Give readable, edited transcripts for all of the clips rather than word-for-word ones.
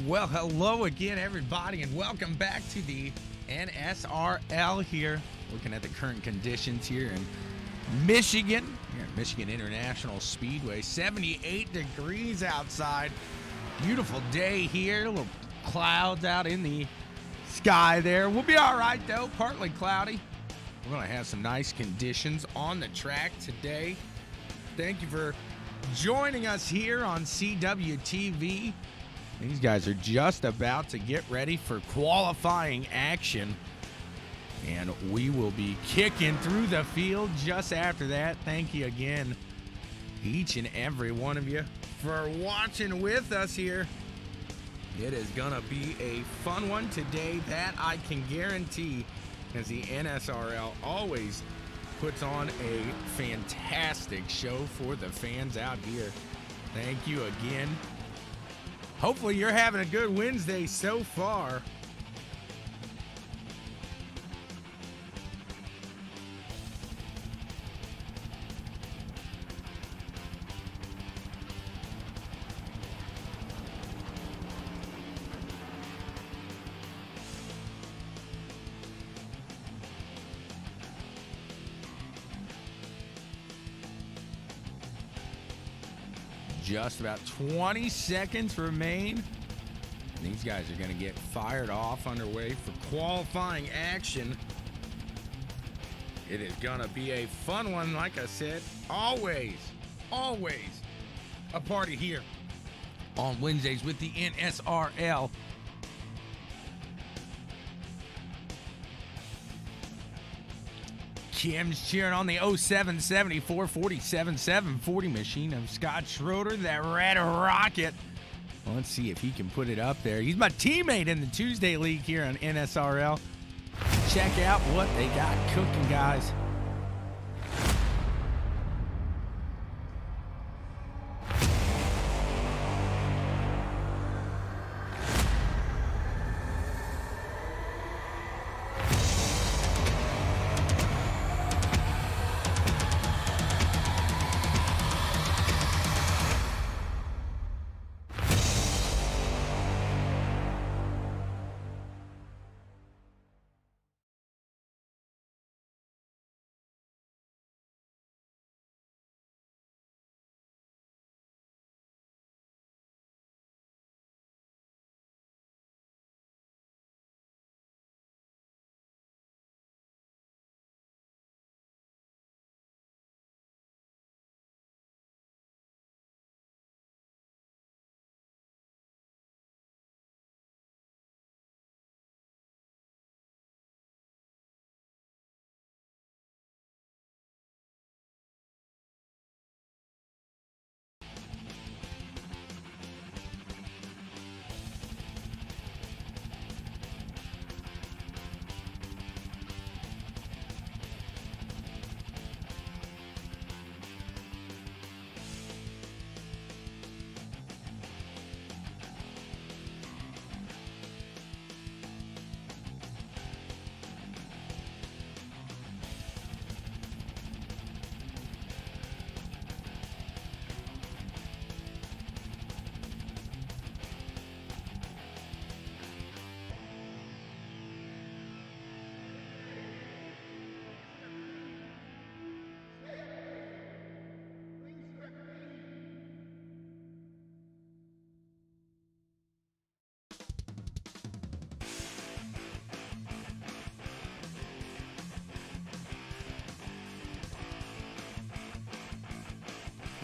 Well, hello again, everybody, and welcome back to the NSRL here. Looking at the current conditions here in Michigan, here at Michigan International Speedway. 78 degrees outside. Beautiful day here. Little clouds out in the sky there. We'll be all right, though. Partly cloudy. We're going to have some nice conditions on the track today. Thank you for joining us here on CWTV. These guys are just about to get ready for qualifying action, and we will be kicking through the field just after that. Thank you again, each and every one of you, for watching with us here. It is going to be a fun one today, that I can guarantee, as the NSRL always puts on a fantastic show for the fans out here. Thank you again. Hopefully you're having a good Wednesday so far. Just about 20 seconds remain. These guys are going to get fired off underway for qualifying action. It is going to be a fun one, like I said. Always a party here on Wednesdays with the NSRL. Kim's cheering on the 0774 47 740 machine of Scott Schroeder, that red rocket. Well, let's see if he can put it up there. He's my teammate in the Tuesday League here on NSRL. Check out what they got cooking, guys.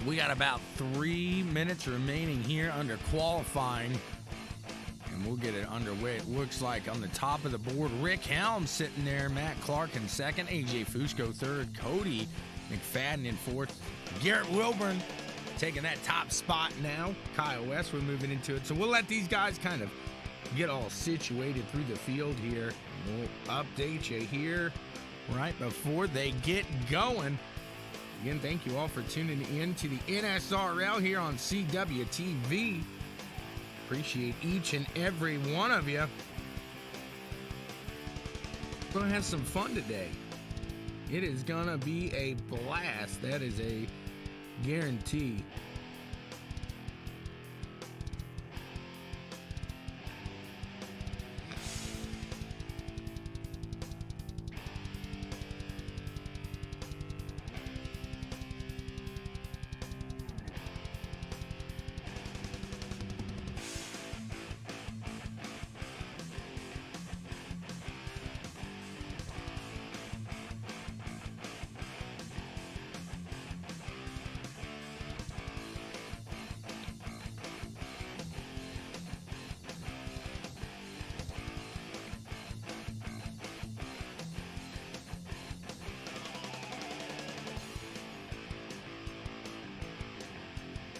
We got about 3 minutes remaining here under qualifying, and we'll get it underway. It looks like on the top of the board, Rick Helm sitting there, Matt Clark in second, AJ Fusco third, Cody McFadden in fourth, Garrett Wilburn taking that top spot now. Kyle Westwood moving into it. So we'll let these guys kind of get all situated through the field here. We'll update you here right before they get going. Again, thank you all for tuning in to the NSRL here on CWTV. Appreciate each and every one of you. We're going to have some fun today. It is going to be a blast. That is a guarantee.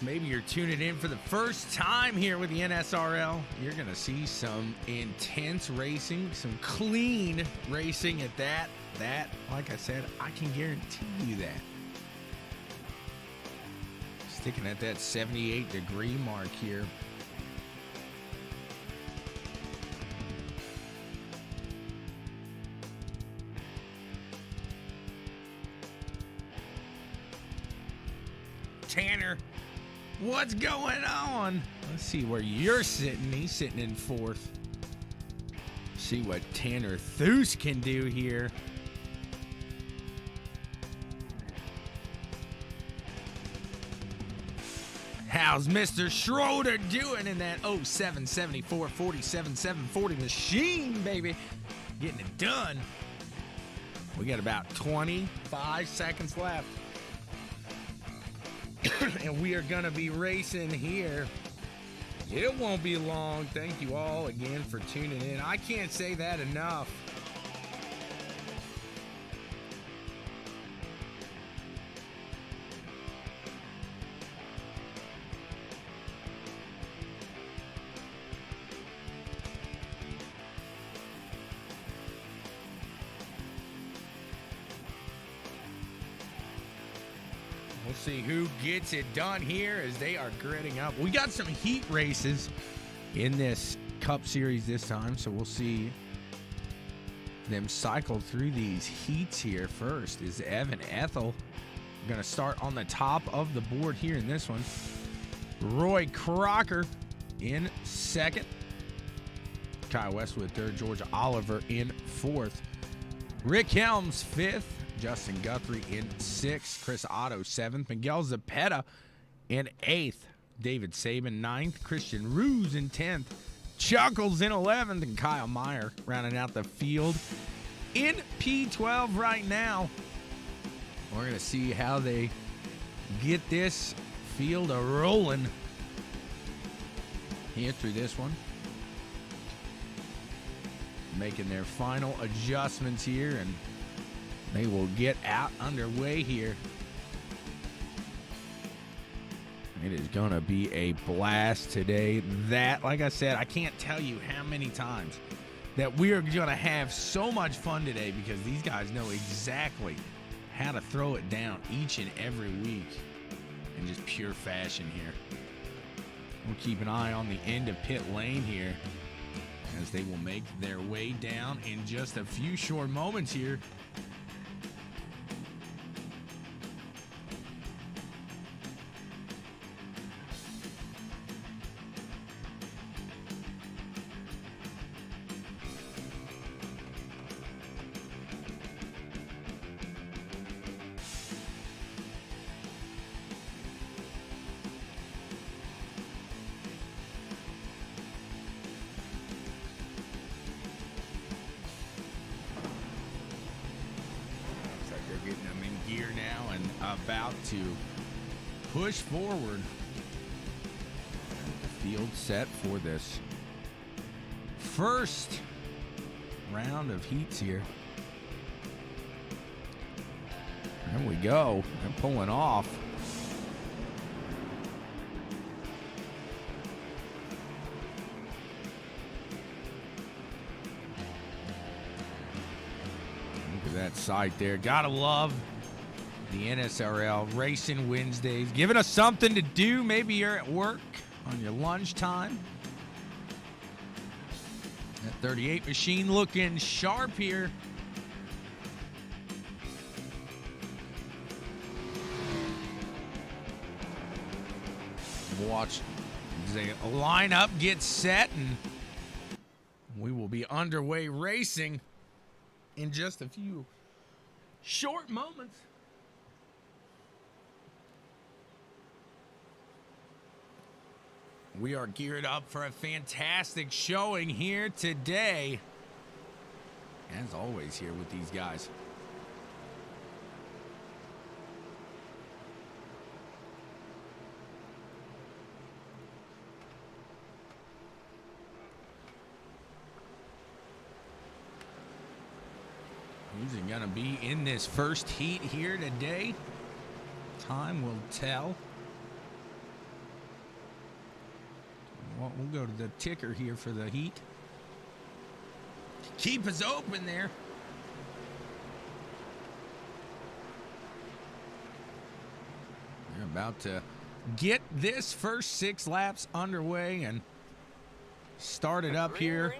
maybe you're tuning in for the first time here with the NSRL, you're going to see some intense racing, some clean racing at that. That, like I said, I can guarantee you that. Sticking at that 78-degree mark here. Tanner, what's going on? Let's see where you're sitting. He's sitting in fourth. See what Tanner Thus can do here. How's Mr. Schroeder doing in that 0774 47 740 machine, baby? Getting it done. We got about 25 seconds left. And we are going to be racing here. It won't be long. Thank you all again for tuning in. I can't say that enough. We'll see who gets it done here as they are gritting up. We got some heat races in this Cup Series this time, so we'll see them cycle through these heats here. First is Evan Ethel. We're going to start on the top of the board here in this one. Roy Crocker in second. Kyle Westwood third. George Oliver in fourth. Rick Helms fifth. Justin Guthrie in sixth. Chris Otto seventh. Miguel Zapeta in eighth. David Saban ninth. Christian Ruse in 10th. Chuckles in 11th. And Kyle Meyer rounding out the field in P12 right now. We're going to see how they get this field a-rolling here through this one. Making their final adjustments here, and they will get out underway here. It is going to be a blast today. That, like I said, I can't tell you how many times that we are going to have so much fun today because these guys know exactly how to throw it down each and every week in just pure fashion here. We'll keep an eye on the end of pit lane here as they will make their way down in just a few short moments here. Getting them in gear now and about to push forward. The field set for this first round of heats here. There we go. They're pulling off. That sight there. Gotta love the NSRL Racing Wednesdays, giving us something to do. Maybe you're at work on your lunchtime. That 38 machine looking sharp here. Watch the lineup get set, and we will be underway racing in just a few short moments. We are geared up for a fantastic showing here today, as always here with these guys. Who's going to be in this first heat here today? Time will tell. we'll go to the ticker here for the heat. Keep us open there. We're about to get this first 6 laps underway and start it up here.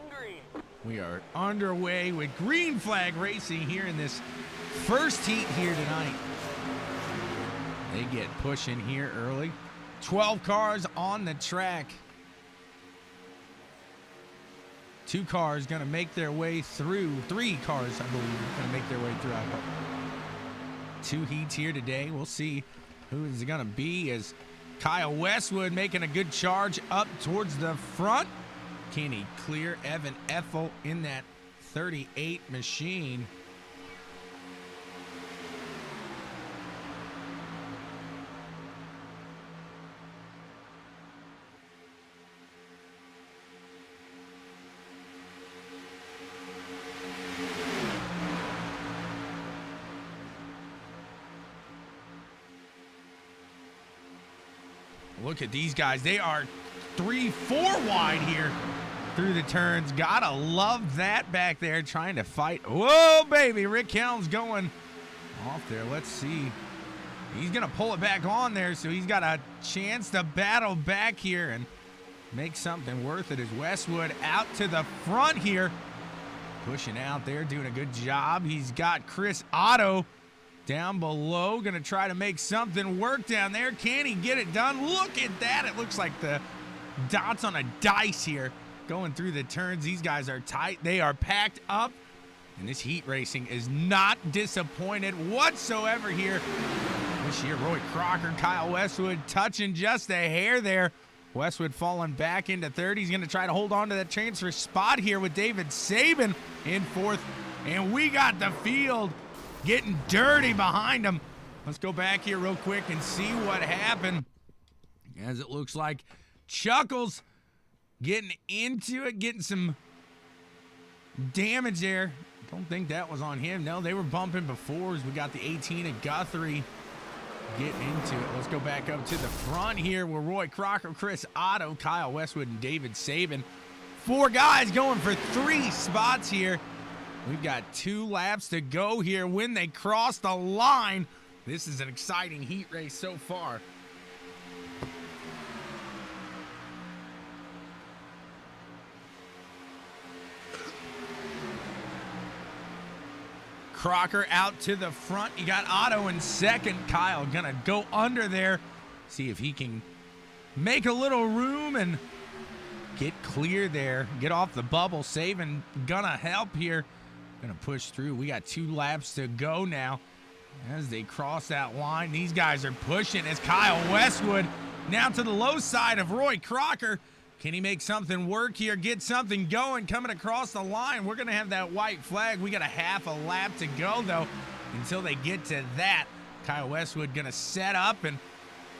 We are underway with green flag racing here in this first heat here tonight. They get pushing here early. 12 cars on the track. 2 cars going to make their way through. 3 cars, I believe, going to make their way through. 2 heats here today. We'll see who is it going to be, as Kyle Westwood making a good charge up towards the front. Can he clear Evan Effel in that 38 machine? Look at these guys. They are 3-4 wide here through the turns. Gotta love that back there, trying to fight. Whoa, baby. Rick Helms going off there. Let's see. He's going to pull it back on there, so he's got a chance to battle back here and make something worth it, as Westwood out to the front here. Pushing out there, doing a good job. He's got Chris Otto down below, going to try to make something work down there. Can he get it done? Look at that. It looks like the dots on a dice here going through the turns. These guys are tight. They are packed up, and this heat racing is not disappointed whatsoever here this year. Roy Crocker, Kyle Westwood touching just a hair there. Westwood falling back into third. He's going to try to hold on to that transfer spot here with David Sabin in fourth, and we got the field getting dirty behind him. Let's go back here real quick and see what happened, as it looks like Chuckles getting into it, getting some damage there. Don't think that was on him. No, they were bumping before, as we got the 18 of Guthrie getting into it. Let's go back up to the front here where Roy Crocker, Chris Otto, Kyle Westwood, and David Sabin. 4 guys going for 3 spots here. We've got 2 laps to go here when they cross the line. This is an exciting heat race so far. Crocker out to the front. You got Otto in second. Kyle gonna go under there. See if he can make a little room and get clear there. Get off the bubble. Saving gonna help here. Gonna push through. We got 2 laps to go now as they cross that line. These guys are pushing as Kyle Westwood now to the low side of Roy Crocker. Can he make something work here? Get something going coming across the line. We're gonna have that white flag. We got a half a lap to go though until they get to that. Kyle Westwood gonna set up and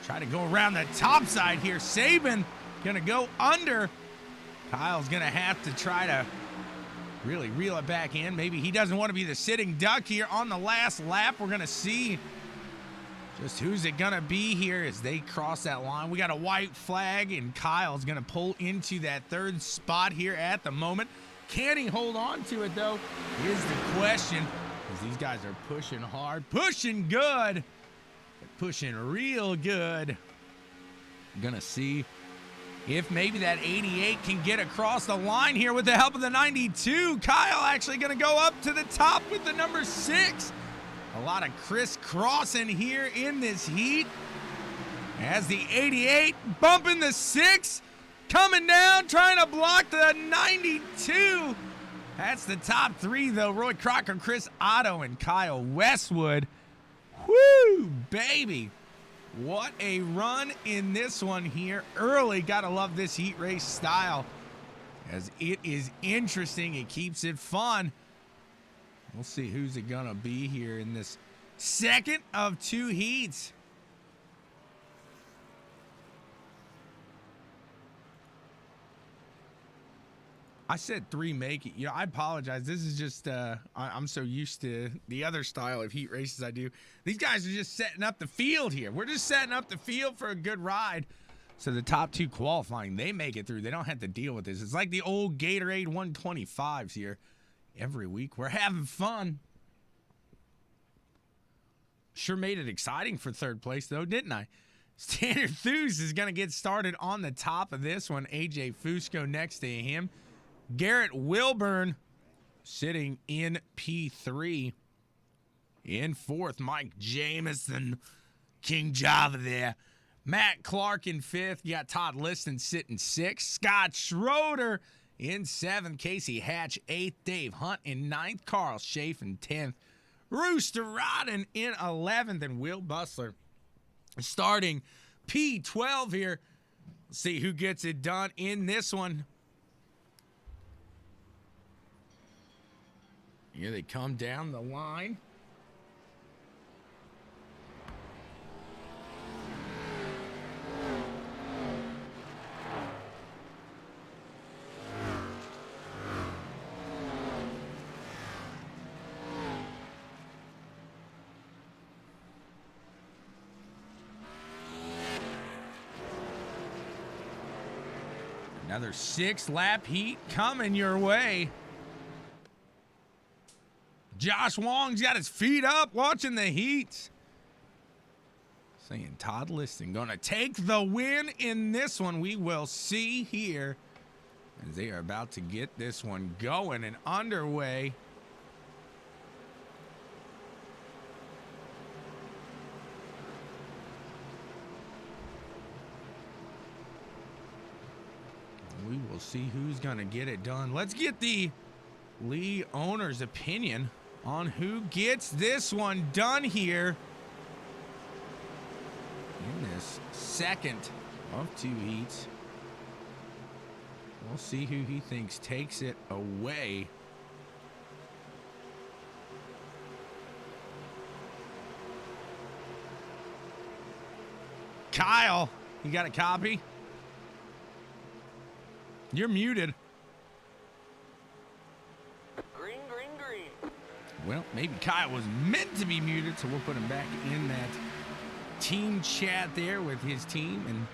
try to go around the top side here. Sabin gonna go under. Kyle's gonna have to try to really reel it back in. Maybe he doesn't want to be the sitting duck here on the last lap. We're going to see just who's it going to be here as they cross that line. We got a white flag, and Kyle's going to pull into that 3rd spot here at the moment. Can he hold on to it, though, is the question, because these guys are pushing hard, pushing good, pushing real good. Going to see if maybe that 88 can get across the line here with the help of the 92. Kyle actually going to go up to the top with the number 6. A lot of crisscrossing here in this heat, as the 88 bumping the 6, coming down, trying to block the 92. That's the top 3, though. Roy Crocker, Chris Otto, and Kyle Westwood. Woo, baby. What a run in this one here early. Gotta love this heat race style, as it is interesting. It keeps it fun. We'll see who's it gonna be here in this second of 2 heats. I said 3 make it. You know, I apologize. This is just, I'm so used to the other style of heat races I do. These guys are just setting up the field here. We're just setting up the field for a good ride. So the top 2 qualifying, they make it through. They don't have to deal with this. It's like the old Gatorade 125s here every week. We're having fun. Sure made it exciting for 3rd place, though, didn't I? Tanner Thuse is going to get started on the top of this one. AJ Fusco next to him. Garrett Wilburn sitting in P3. In 4th, Mike Jamison. King Java there. Matt Clark in 5th. You got Todd Liston sitting 6th. Scott Schroeder in 7th. Casey Hatch 8th. Dave Hunt in 9th. Carl Schaaf in 10th. Rooster Rodden in 11th. And Will Bustler starting P12 here. Let's see who gets it done in this one. Here they come down the line. Another 6-lap heat coming your way. Josh Wong's got his feet up watching the heat. Saying Todd Liston gonna take the win in this one. We will see here as they are about to get this one going and underway. We will see who's going to get it done. Let's get the Lee owner's opinion on who gets this one done here in this second of 2 heats. We'll see who he thinks takes it away. Kyle, you got a copy? You're muted. Green, green, green. Well, maybe Kyle was meant to be muted, so we'll put him back in that team chat there with his team. And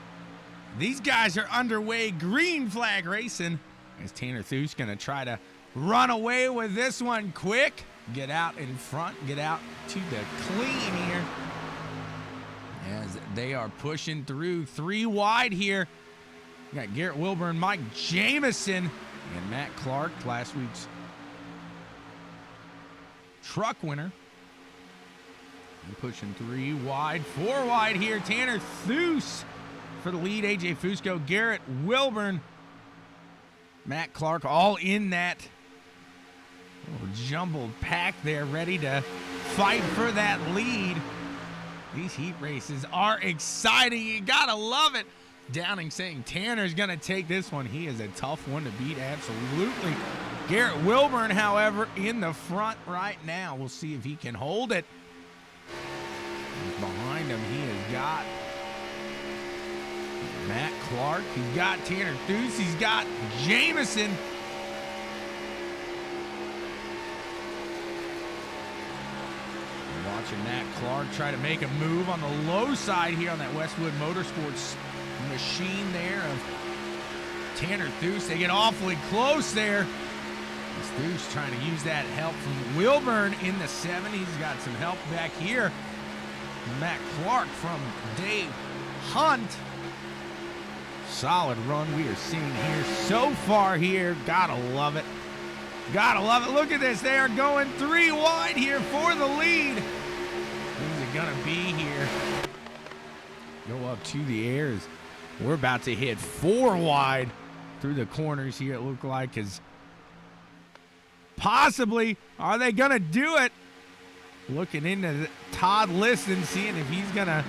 these guys are underway. Green flag racing. As Tanner Thuse going to try to run away with this one quick. Get out in front. Get out to the clean here. As they are pushing through 3 wide here. We got Garrett Wilburn, Mike Jamison, and Matt Clark, last week's truck winner. And pushing 3 wide, 4 wide here. Tanner Thuse for the lead. AJ Fusco, Garrett Wilburn, Matt Clark, all in that little jumbled pack there, ready to fight for that lead. These heat races are exciting. You gotta love it. Downing saying Tanner's going to take this one. He is a tough one to beat, absolutely. Garrett Wilburn, however, in the front right now. We'll see if he can hold it. Behind him, he has got Matt Clark. He's got Tanner Thuse. He's got Jamison. Watching Matt Clark try to make a move on the low side here on that Westwood Motorsports machine there of Tanner Thuse. They get awfully close there. Thuse trying to use that help from Wilburn in the 70s. He's got some help back here. Matt Clark from Dave Hunt. Solid run we are seeing here so far here. Gotta love it. Gotta love it. Look at this. They are going 3 wide here for the lead. Who's it gonna be here? Go up to the airs. We're about to hit 4 wide through the corners here, it looked like, because possibly, are they going to do it? Looking into Todd Liston, seeing if he's going to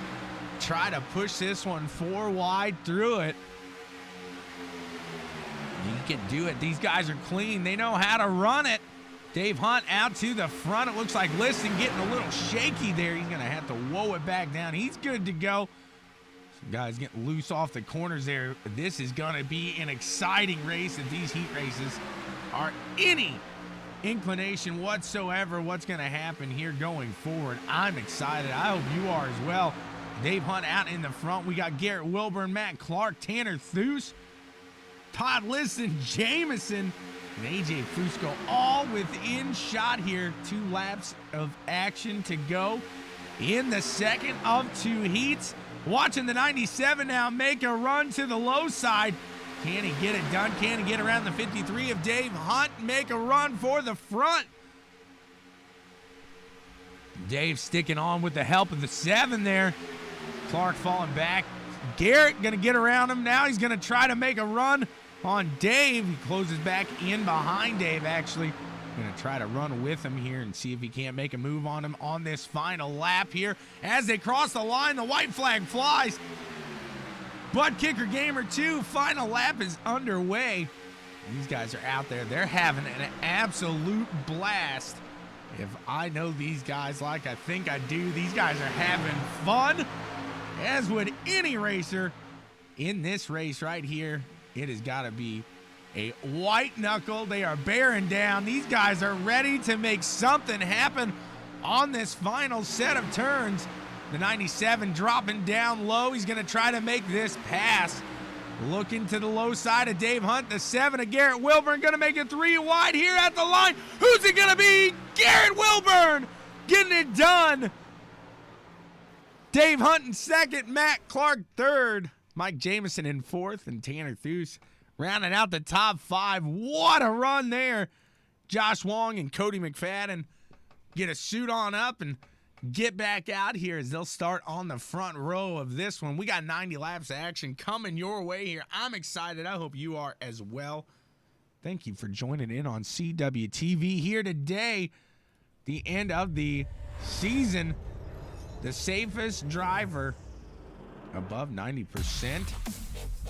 try to push this one 4 wide through it. He can do it. These guys are clean. They know how to run it. Dave Hunt out to the front. It looks like Liston getting a little shaky there. He's going to have to woe it back down. He's good to go. Guys getting loose off the corners there. This is going to be an exciting race if these heat races are any inclination whatsoever what's going to happen here going forward. I'm excited. I hope you are as well. Dave Hunt out in the front. We got Garrett Wilburn, Matt Clark, Tanner Thues, Todd Liston, Jameson, and AJ Fusco all within shot here. 2 laps of action to go in the second of 2 heats. Watching the 97 now make a run to the low side. Can he get it done? Can he get around the 53 of Dave Hunt? Make a run for the front. Dave sticking on with the help of the 7 there. Clark falling back. Garrett going to get around him. Now he's going to try to make a run on Dave. He closes back in behind Dave, actually. Going to try to run with him here and see if he can't make a move on him on this final lap here. As they cross the line, the white flag flies. ButtKicker Gamer 2, final lap is underway. These guys are out there. They're having an absolute blast. If I know these guys like I think I do, these guys are having fun, as would any racer in this race right here. It has got to be a white knuckle. They are bearing down. These guys are ready to make something happen on this final set of turns. The 97 dropping down low. He's going to try to make this pass. Looking to the low side of Dave Hunt. The 7 of Garrett Wilburn going to make it 3 wide here at the line. Who's it going to be? Garrett Wilburn getting it done. Dave Hunt in second. Matt Clark third. Mike Jameson in fourth. And Tanner Thues rounding out the top 5. What a run there. Josh Wong and Cody McFadden get a suit on up and get back out here as they'll start on the front row of this one. We got 90 laps of action coming your way here. I'm excited. I hope you are as well. Thank you for joining in on CWTV here today. The end of the season. The safest driver above 90%.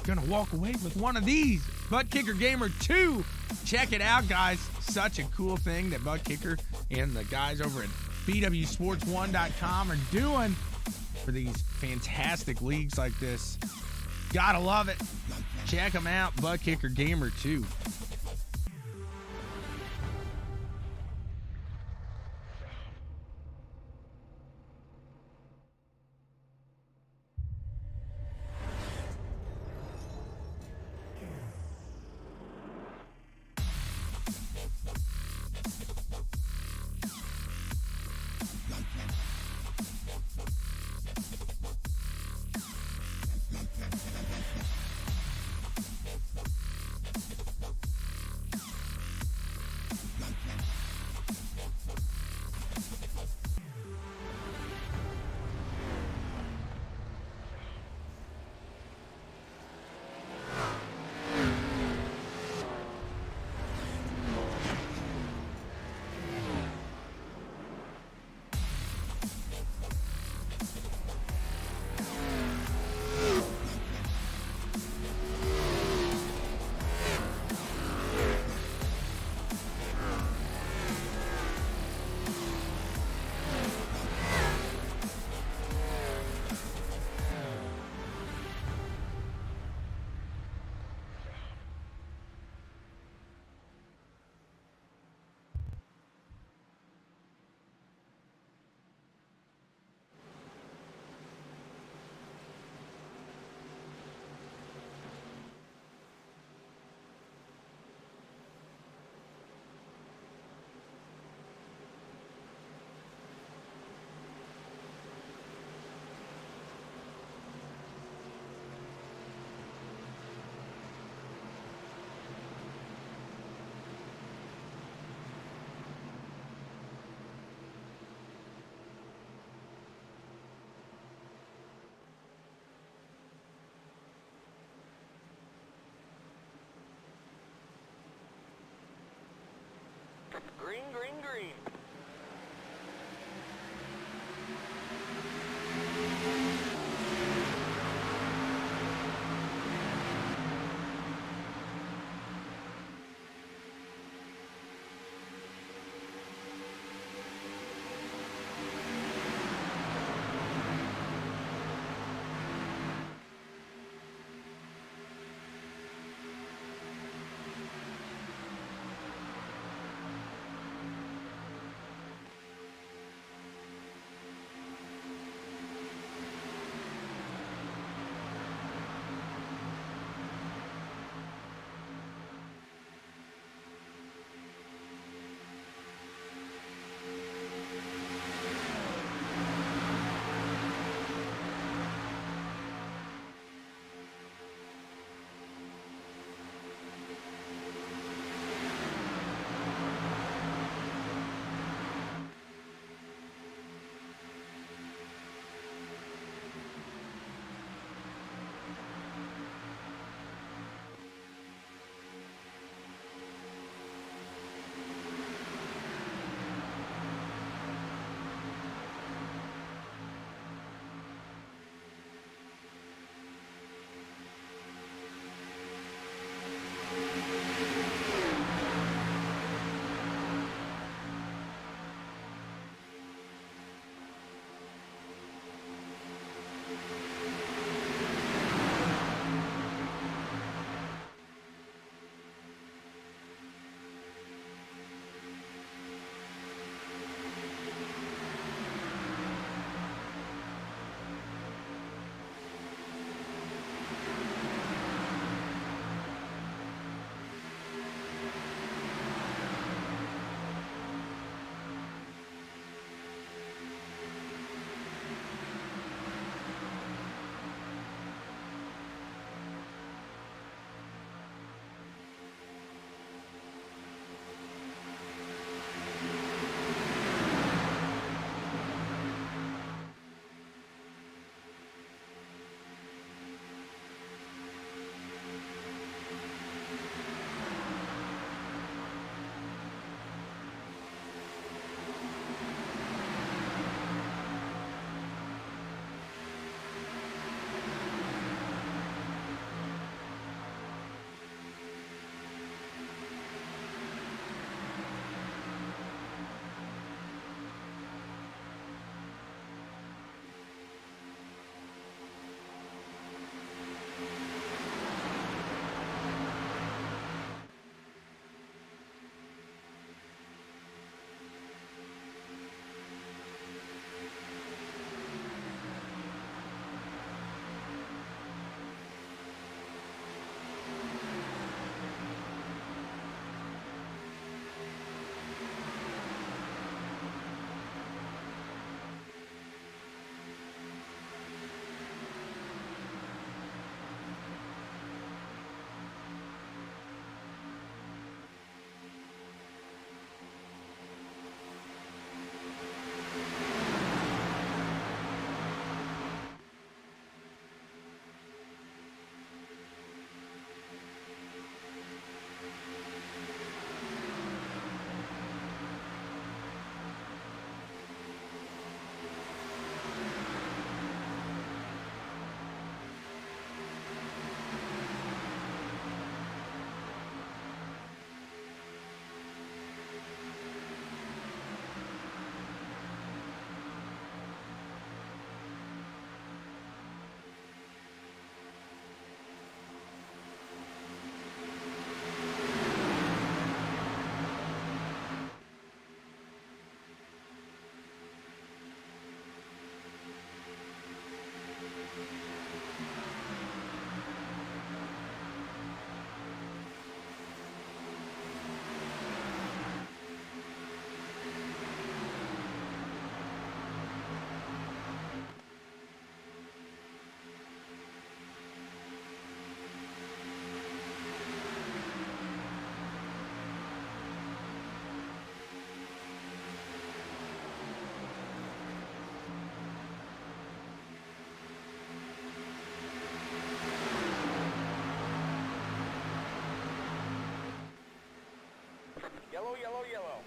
Gonna walk away with one of these. ButtKicker Gamer 2. Check it out, guys. Such a cool thing that ButtKicker and the guys over at BWSports1.com are doing for these fantastic leagues like this. Gotta love it. Check them out. ButtKicker Gamer 2. Green, green, green. yellow, yellow.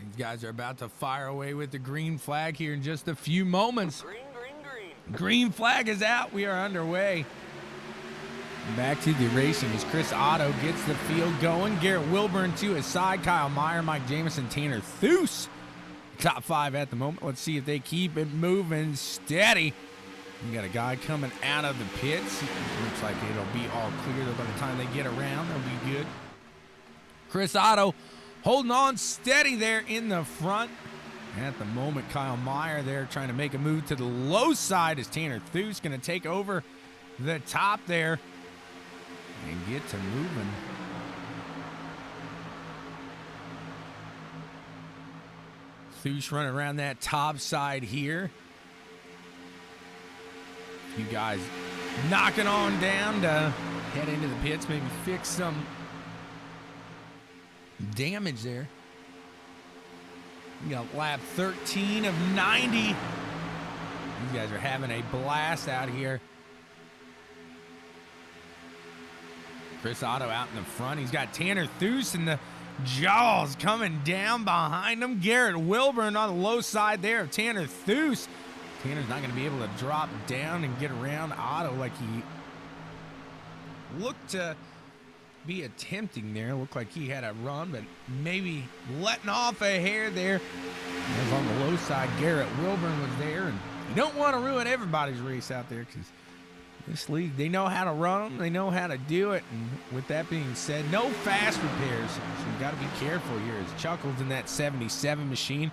These guys are about to fire away with the green flag here in just a few moments. Green, green, green. Green flag is out. We are underway. Back to the racing as Chris Otto gets the field going. Garrett Wilburn to his side. Kyle Meyer, Mike Jamison, Tanner Thues. Top 5 at the moment. Let's see if they keep it moving steady. You got a guy coming out of the pits. Looks like it'll be all clear by the time they get around. They'll be good. Chris Otto holding on steady there in the front. At the moment, Kyle Meyer there trying to make a move to the low side as Tanner Thues going to take over the top there and get to moving. Thues running around that top side here. You guys knocking on down to head into the pits, maybe fix some damage there. We got lap 13 of 90. These guys are having a blast out here. Chris Otto out in the front. He's got Tanner Thues in the jaws coming down behind him. Garrett Wilburn on the low side there of Tanner Thues. Tanner's not going to be able to drop down and get around Otto like he looked to be attempting there. Looked like he had a run, but maybe letting off a hair there. As on the low side, Garrett Wilburn was there, and you don't want to ruin everybody's race out there because this league, they know how to run them. They know how to do it. And with that being said, no fast repairs. So you got to be careful here as Chuckles in that 77 machine.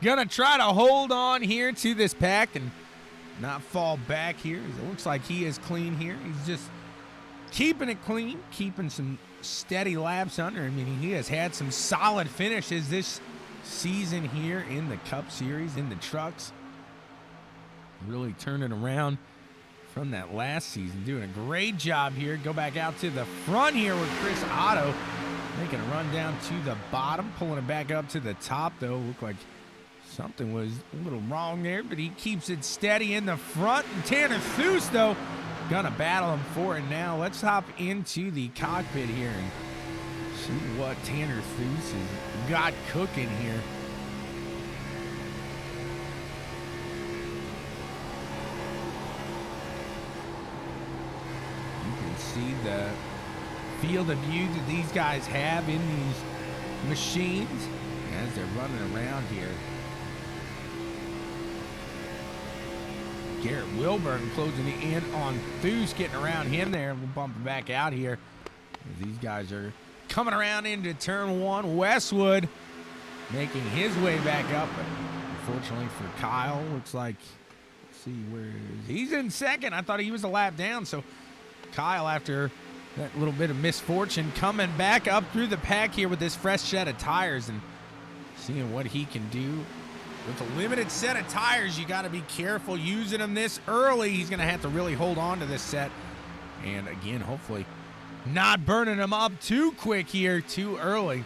Gonna try to hold on here to this pack and not fall back here. It looks like he is clean here. He's just keeping it clean, keeping some steady laps under him. I mean, he has had some solid finishes this season here in the Cup Series, in the trucks. Really turning around from that last season. Doing a great job here. Go back out to the front here with Chris Otto. Making a run down to the bottom. Pulling it back up to the top, though. Looked like something was a little wrong there, but he keeps it steady in the front. And Tanner Thues, though, gonna battle him for it now. Let's hop into the cockpit here and see what Tanner Thues has got cooking here. See the field of view that these guys have in these machines as they're running around here. Garrett Wilburn closing in on Thues, getting around him there. We'll bump him back out here. These guys are coming around into turn 1. Westwood making his way back up. But unfortunately for Kyle, looks like, let's see, where is he's in second. I thought he was a lap down, so Kyle, after that little bit of misfortune, coming back up through the pack here with this fresh set of tires and seeing what he can do. With a limited set of tires, you got to be careful using them this early. He's going to have to really hold on to this set. And again, hopefully not burning them up too quick here, too early.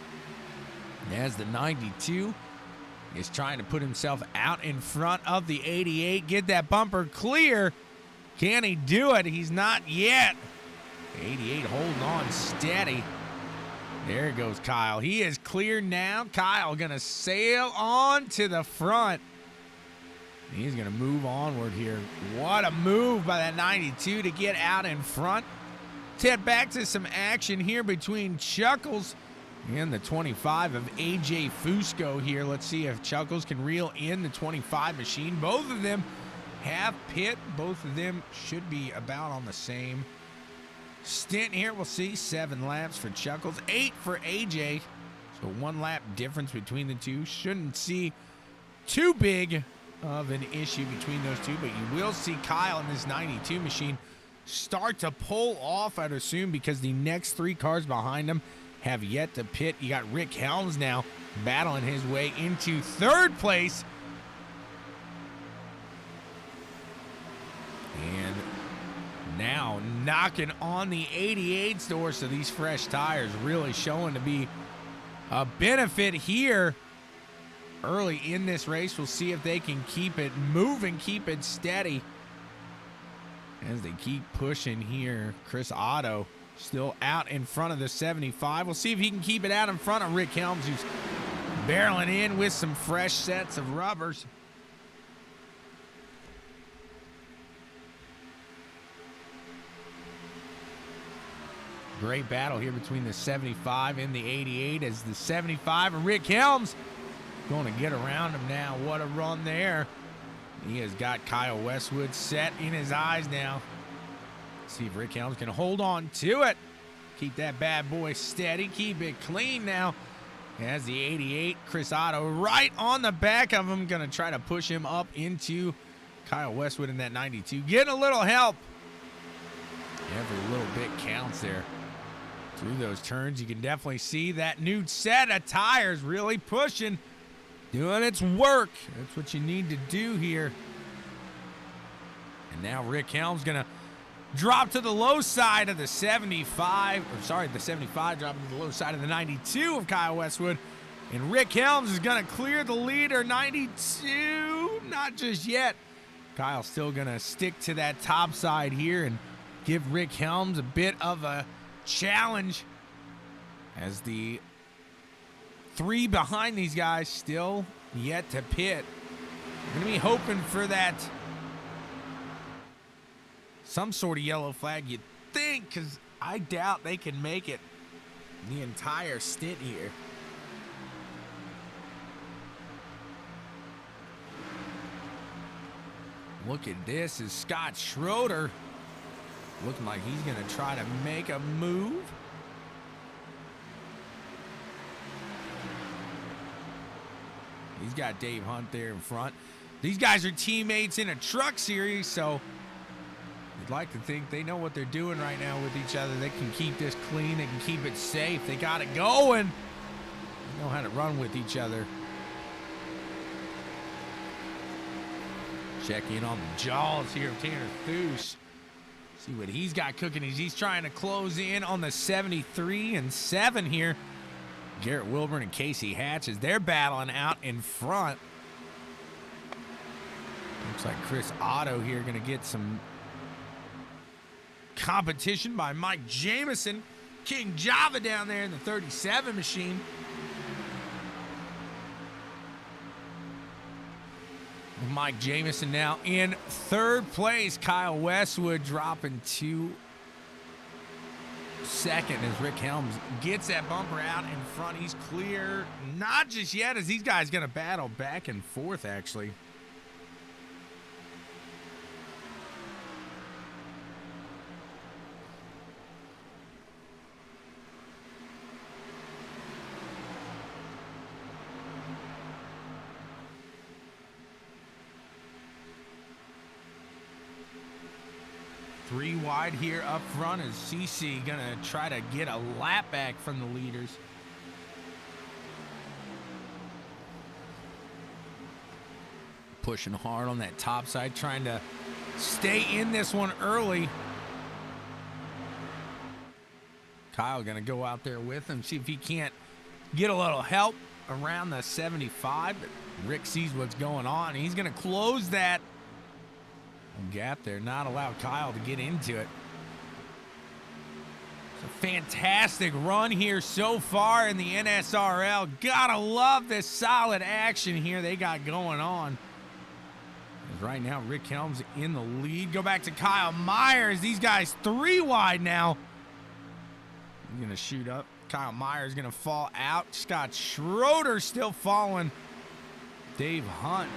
As the 92 is trying to put himself out in front of the 88, get that bumper clear. Can he do it? He's not yet. 88 holding on steady. There goes Kyle. He is clear now. Kyle going to sail on to the front. He's going to move onward here. What a move by that 92 to get out in front. Head back to some action here between Chuckles and the 25 of AJ Fusco here. Let's see if Chuckles can reel in the 25 machine. Both of them have pit. Both of them should be about on the same stint here. We'll see. 7 laps for Chuckles, 8 for AJ. So 1 lap difference between the two. Shouldn't see too big of an issue between those two, but you will see Kyle in this 92 machine start to pull off, I'd assume, because the next 3 cars behind him have yet to pit. You got Rick Helms now battling his way into 3rd place. And now knocking on the 88's door, so these fresh tires really showing to be a benefit here early in this race. We'll see if they can keep it moving, keep it steady as they keep pushing here. Chris Otto still out in front of the 75. We'll see if he can keep it out in front of Rick Helms, who's barreling in with some fresh sets of rubbers. Great battle here between the 75 and the 88 as the 75 and Rick Helms going to get around him now. What a run there. He has got Kyle Westwood set in his eyes now. See if Rick Helms can hold on to it. Keep that bad boy steady. Keep it clean now. As the 88, Chris Otto right on the back of him. Going to try to push him up into Kyle Westwood in that 92. Getting a little help. Every little bit counts there. Through those turns, you can definitely see that new set of tires really pushing, doing its work. That's what you need to do here. And now Rick Helms going to drop to the low side of the 75. Or sorry, the 75 dropping to the low side of the 92 of Kyle Westwood. And Rick Helms is going to clear the leader. 92, not just yet. Kyle's still going to stick to that top side here and give Rick Helms a bit of a challenge as the three behind these guys still yet to pit. We're going to be hoping for that some sort of yellow flag, you'd think, because I doubt they can make it the entire stint here. Look at this, is Scott Schroeder looking like he's going to try to make a move. He's got Dave Hunt there in front. These guys are teammates in a truck series, so you'd like to think they know what they're doing right now with each other. They can keep this clean. They can keep it safe. They got it going. They know how to run with each other. Check in on the jaws here of Tanner Thues. See what he's got cooking as he's trying to close in on the 73 and 7 here. Garrett Wilburn and Casey Hatch as they're battling out in front. Looks like Chris Otto here going to get some competition by Mike Jamison. King Java down there in the 37 machine. Mike Jamison now in third place. Kyle Westwood dropping to second as Rick Helms gets that bumper out in front. He's clear. Not just yet, as these guys going to battle back and forth, actually. Three wide here up front as CC gonna try to get a lap back from the leaders. Pushing hard on that top side, trying to stay in this one early. Kyle gonna go out there with him, see if he can't get a little help around the 75. But Rick sees what's going on. He's gonna close that gap there, not allow Kyle to get into it. It's a fantastic run here so far in the NSRL. Gotta love this solid action here they got going on. As right now, Rick Helms in the lead. Go back to Kyle Myers. These guys three wide now. He's gonna shoot up. Kyle Myers gonna fall out. Scott Schroeder still following Dave Hunt.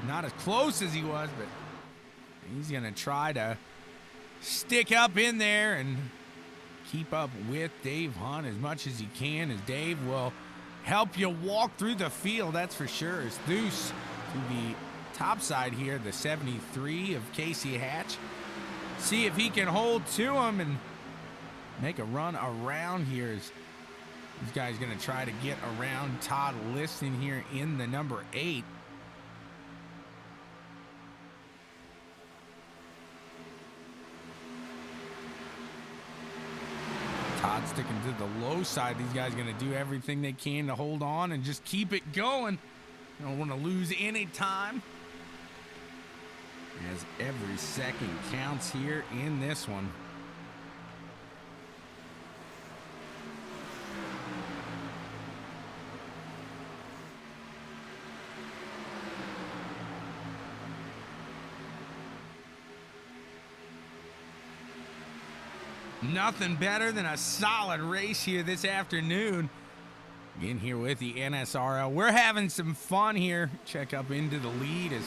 Not as close as he was, but he's going to try to stick up in there and keep up with Dave Hunt as much as he can, as Dave will help you walk through the field, that's for sure. As Thues to the top side here, the 73 of Casey Hatch. See if he can hold to him and make a run around here. As these guys going to try to get around Todd Liston here in the number 8. Todd sticking to the low side. These guys going to do everything they can to hold on and just keep it going. You don't want to lose any time, as every second counts here in this one. Nothing better than a solid race here this afternoon. In here with the NSRL. We're having some fun here. Check up into the lead as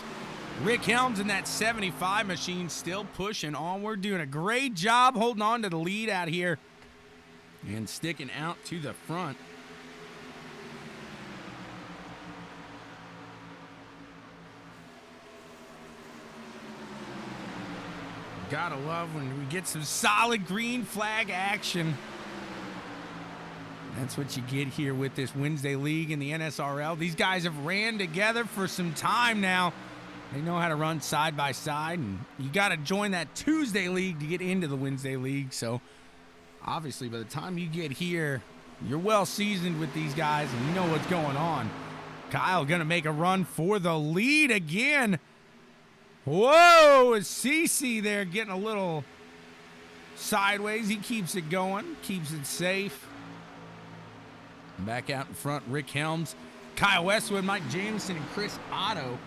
Rick Helms in that 75 machine still pushing onward, doing a great job holding on to the lead out here and sticking out to the front. Gotta love when we get some solid green flag action. That's what you get here with this Wednesday League in the NSRL. These guys have ran together for some time now. They know how to run side by side, and you got to join that Tuesday League to get into the Wednesday League. So, obviously, by the time you get here, you're well seasoned with these guys, and you know what's going on. Kyle going to make a run for the lead again. Whoa, is CC there getting a little sideways. He keeps it going, keeps it safe. Back out in front, Rick Helms, Kyle Westwood, Mike Jameson, and Chris Otto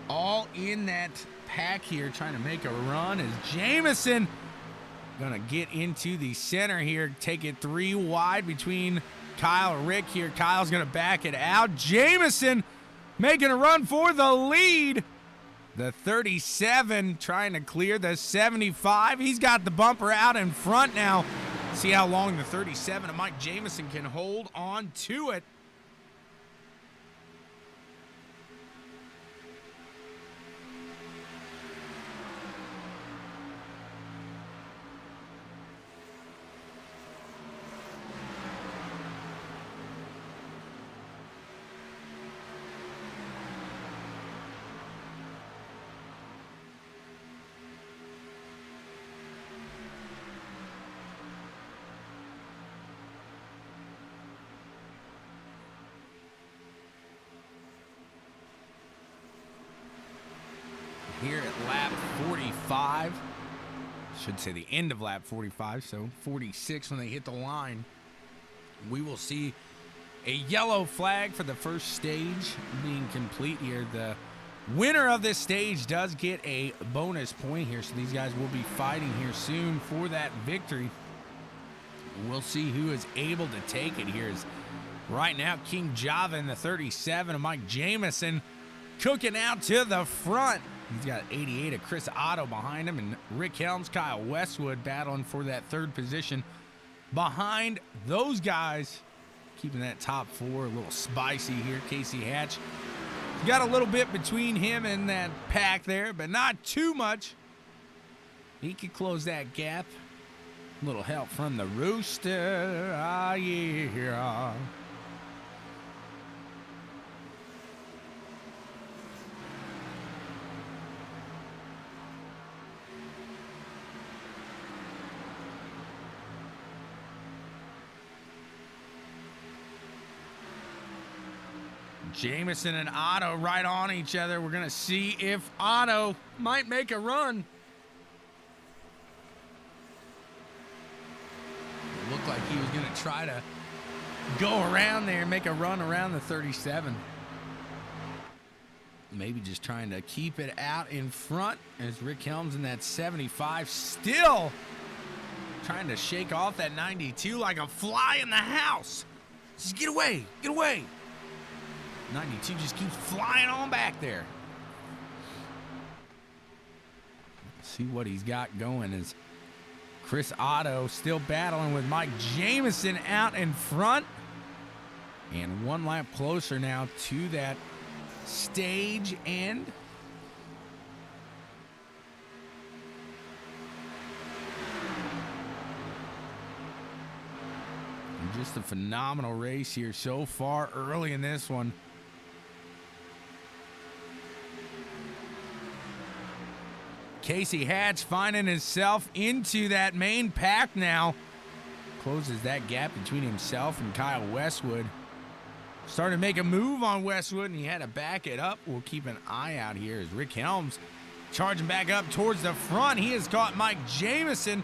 all in that pack here trying to make a run as Jameson going to get into the center here, take it 3 wide between Kyle and Rick here. Kyle's going to back it out. Jameson making a run for the lead. The 37 trying to clear the 75. He's got the bumper out in front now. See how long the 37 of Mike Jameson can hold on to it. Here at lap 45, should say the end of lap 45, so 46 when they hit the line, we will see a yellow flag for the first stage being complete here. The winner of this stage does get a bonus point here, so these guys will be fighting here soon for that victory. We'll see who is able to take it here. Right now, King Java in the 37 of Mike Jameson cooking out to the front. He's got 88 of Chris Otto behind him, and Rick Helms, Kyle Westwood battling for that third position behind those guys. Keeping that top 4 a little spicy here. Casey Hatch got a little bit between him and that pack there, but not too much. He could close that gap. A little help from the Rooster. Ah, yeah. Jameson and Otto right on each other. We're going to see if Otto might make a run. It looked like he was going to try to go around there and make a run around the 37. Maybe just trying to keep it out in front as Rick Helms in that 75 still trying to shake off that 92 like a fly in the house. Just get away, get away. 92 just keeps flying on back there. Let's see what he's got going as Chris Otto still battling with Mike Jameson out in front. And 1 lap closer now to that stage end. And just a phenomenal race here so far early in this one. Casey Hatch finding himself into that main pack now. Closes that gap between himself and Kyle Westwood. Starting to make a move on Westwood, and he had to back it up. We'll keep an eye out here as Rick Helms charging back up towards the front. He has caught Mike Jameson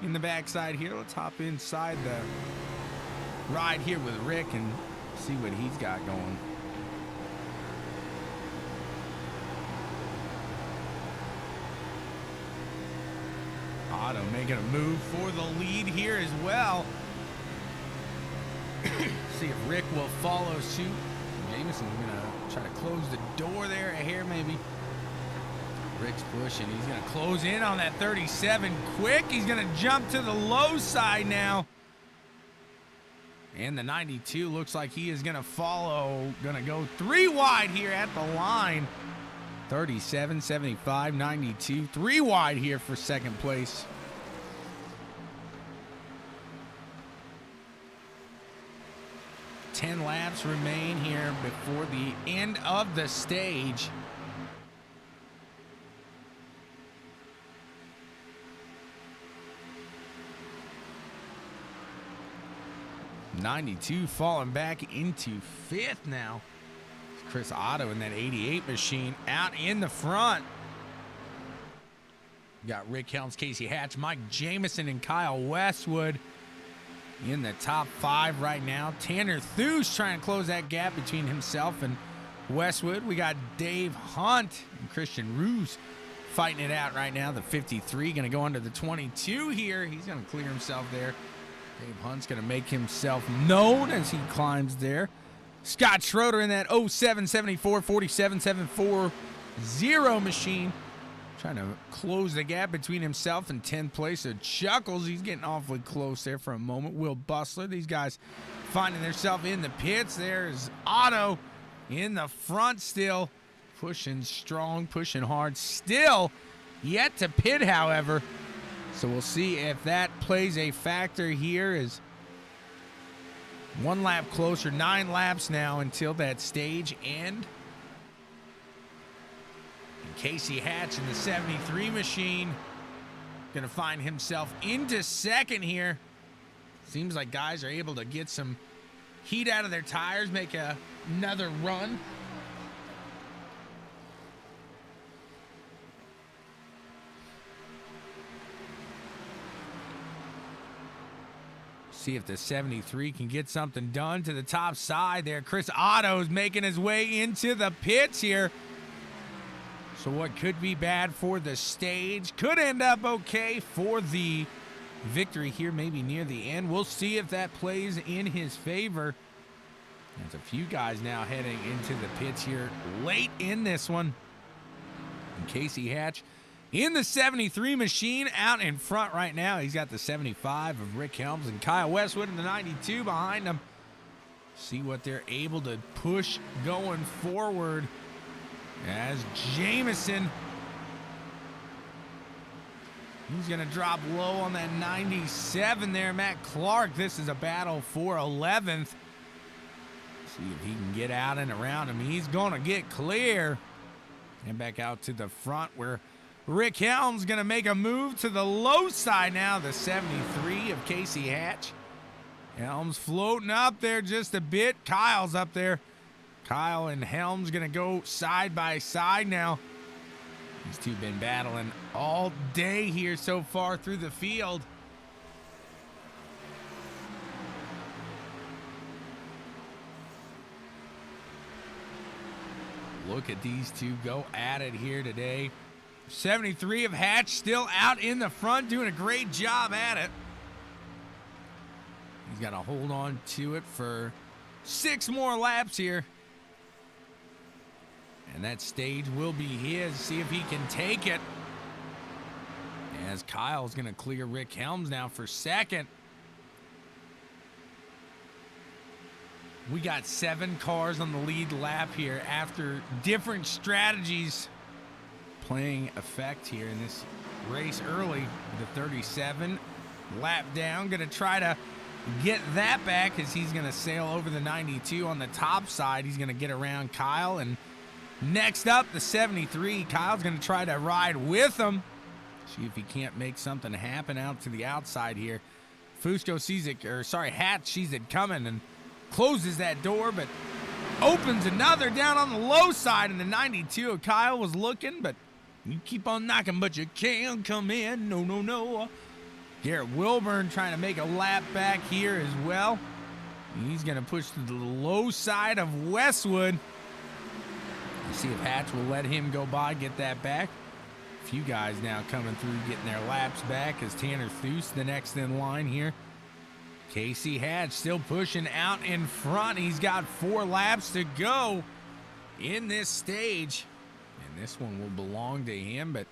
in the backside here. Let's hop inside the ride here with Rick and see what he's got going. Otto making a move for the lead here as well. See if Rick will follow suit. Jameson's going to try to close the door there here maybe. Rick's pushing. He's going to close in on that 37 quick. He's going to jump to the low side now. And the 92 looks like he is going to follow. Going to go 3 wide here at the line. 37, 75, 92. 3 wide here for second place. Ten laps remain here before the end of the stage. '92 falling back into 5th now. Chris Otto in that 88 machine out in the front. Got Rick Helms, Casey Hatch, Mike Jamison, and Kyle Westwood in the top 5 right now. Tanner Thuse trying to close that gap between himself and Westwood. We got Dave Hunt and Christian Roos fighting it out right now. The 53 going to go under the 22 here. He's going to clear himself there. Dave Hunt's going to make himself known as he climbs there. Scott Schroeder in that 0774 47740 machine. Trying to close the gap between himself and 10th place. So Chuckles, he's getting awfully close there for a moment. Will Bustler, these guys finding themselves in the pits. There's Otto in the front still. Pushing strong, pushing hard. Still yet to pit, however. So we'll see if that plays a factor here. Is 1 lap closer, 9 laps now until that stage end. And Casey Hatch in the 73 machine gonna find himself into second here. Seems like guys are able to get some heat out of their tires, make another run. See if the 73 can get something done to the top side there. Chris Otto's making his way into the pits here. So what could be bad for the stage could end up okay for the victory here, maybe near the end. We'll see if that plays in his favor. There's a few guys now heading into the pits here late in this one. And Casey Hatch in the 73 machine out in front right now. He's got the 75 of Rick Helms and Kyle Westwood in the 92 behind him. See what they're able to push going forward as Jamison. He's going to drop low on that 97 there. Matt Clark, this is a battle for 11th. See if he can get out and around him. He's going to get clear. And back out to the front where Rick Helms going to make a move to the low side now. The 73 of Casey Hatch. Helms floating up there just a bit. Kyle's up there. Kyle and Helms going to go side by side now. These two been battling all day here so far through the field. Look at these two go at it here today. 73 of Hatch still out in the front, doing a great job at it. He's got to hold on to it for 6 more laps here. And that stage will be his. See if he can take it. As Kyle's going to clear Rick Helms now for second. We got 7 cars on the lead lap here after different strategies playing effect here in this race early. The 37 lap down, going to try to get that back as he's going to sail over the 92 on the top side. He's going to get around Kyle, and next up the 73. Kyle's going to try to ride with him. See if he can't make something happen out to the outside here. Fusco sees it, or sorry, Hatch sees it coming and closes that door, but opens another down on the low side, and the 92 Kyle was looking, but you keep on knocking, but you can't come in. No, no, no. Garrett Wilburn trying to make a lap back here as well. He's going to push to the low side of Westwood. See if Hatch will let him go by, get that back. few guys now coming through, getting their laps back as Tanner Thues, the next in line here. Casey Hatch still pushing out in front. He's got 4 laps to go in this stage. And this one will belong to him, but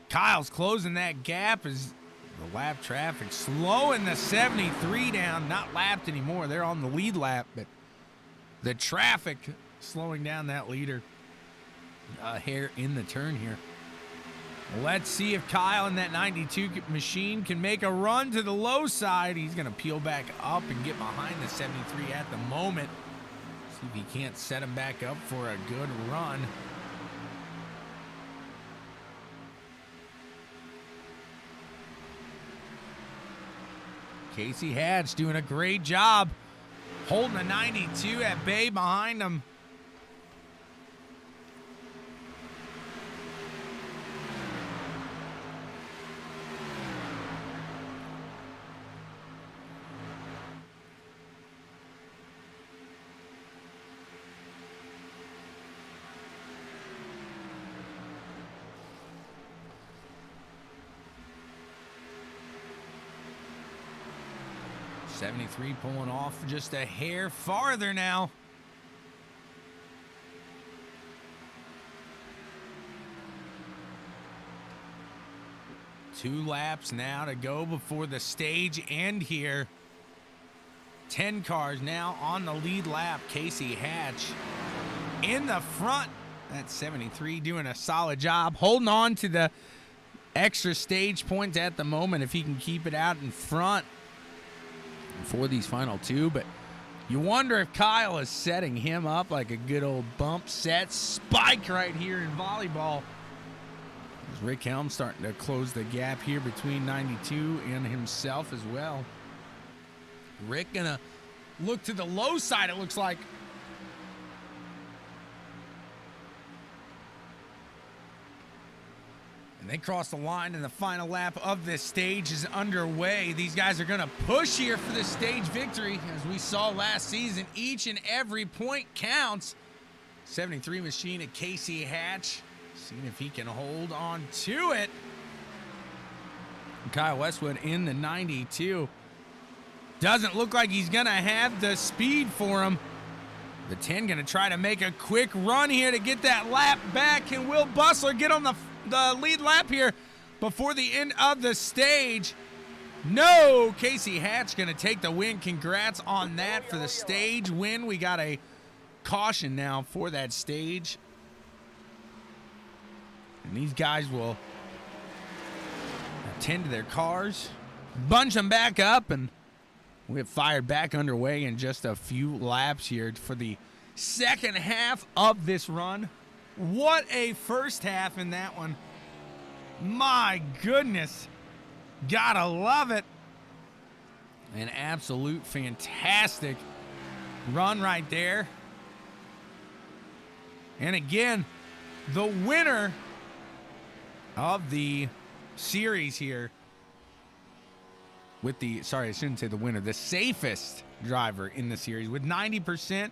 Kyle's closing that gap as the lap traffic slowing the 73 down. Not lapped anymore. They're on the lead lap, but the traffic slowing down that leader a hair in the turn here. Let's see if Kyle in that 92 machine can make a run to the low side. He's going to peel back up and get behind the 73 at the moment. See if he can't set him back up for a good run. Casey Hatch doing a great job holding the 92 at bay behind him. '73 pulling off just a hair farther now. Two laps now to go before the stage end here. 10 cars now on the lead lap. Casey Hatch in the front. That's 73 doing a solid job holding on to the extra stage points at the moment if he can keep it out in front for these final 2, but you wonder if Kyle is setting him up like a good old bump set spike right here in volleyball. As Rick Helm starting to close the gap here between 92 and himself as well. Rick gonna look to the low side, it looks like. And they cross the line, and the final lap of this stage is underway. These guys are going to push here for the stage victory. As we saw last season, each and every point counts. 73 machine at Casey Hatch, seeing if he can hold on to it. And Kyle Westwood in the 92. Doesn't look like he's going to have the speed for him. The 10 going to try to make a quick run here to get that lap back. Can Will Bustler get on the lead lap here before the end of the stage? No, Casey Hatch going to take the win. Congrats on that for the stage win. We got a caution now for that stage. And these guys will attend to their cars, bunch them back up, and we have fired back underway in just a few laps here for the second half of this run. What a first half in that one. My goodness. Gotta love it. An absolute fantastic run right there. And again, the winner of the series here with the, sorry, I shouldn't say the winner, the safest driver in the series with 90%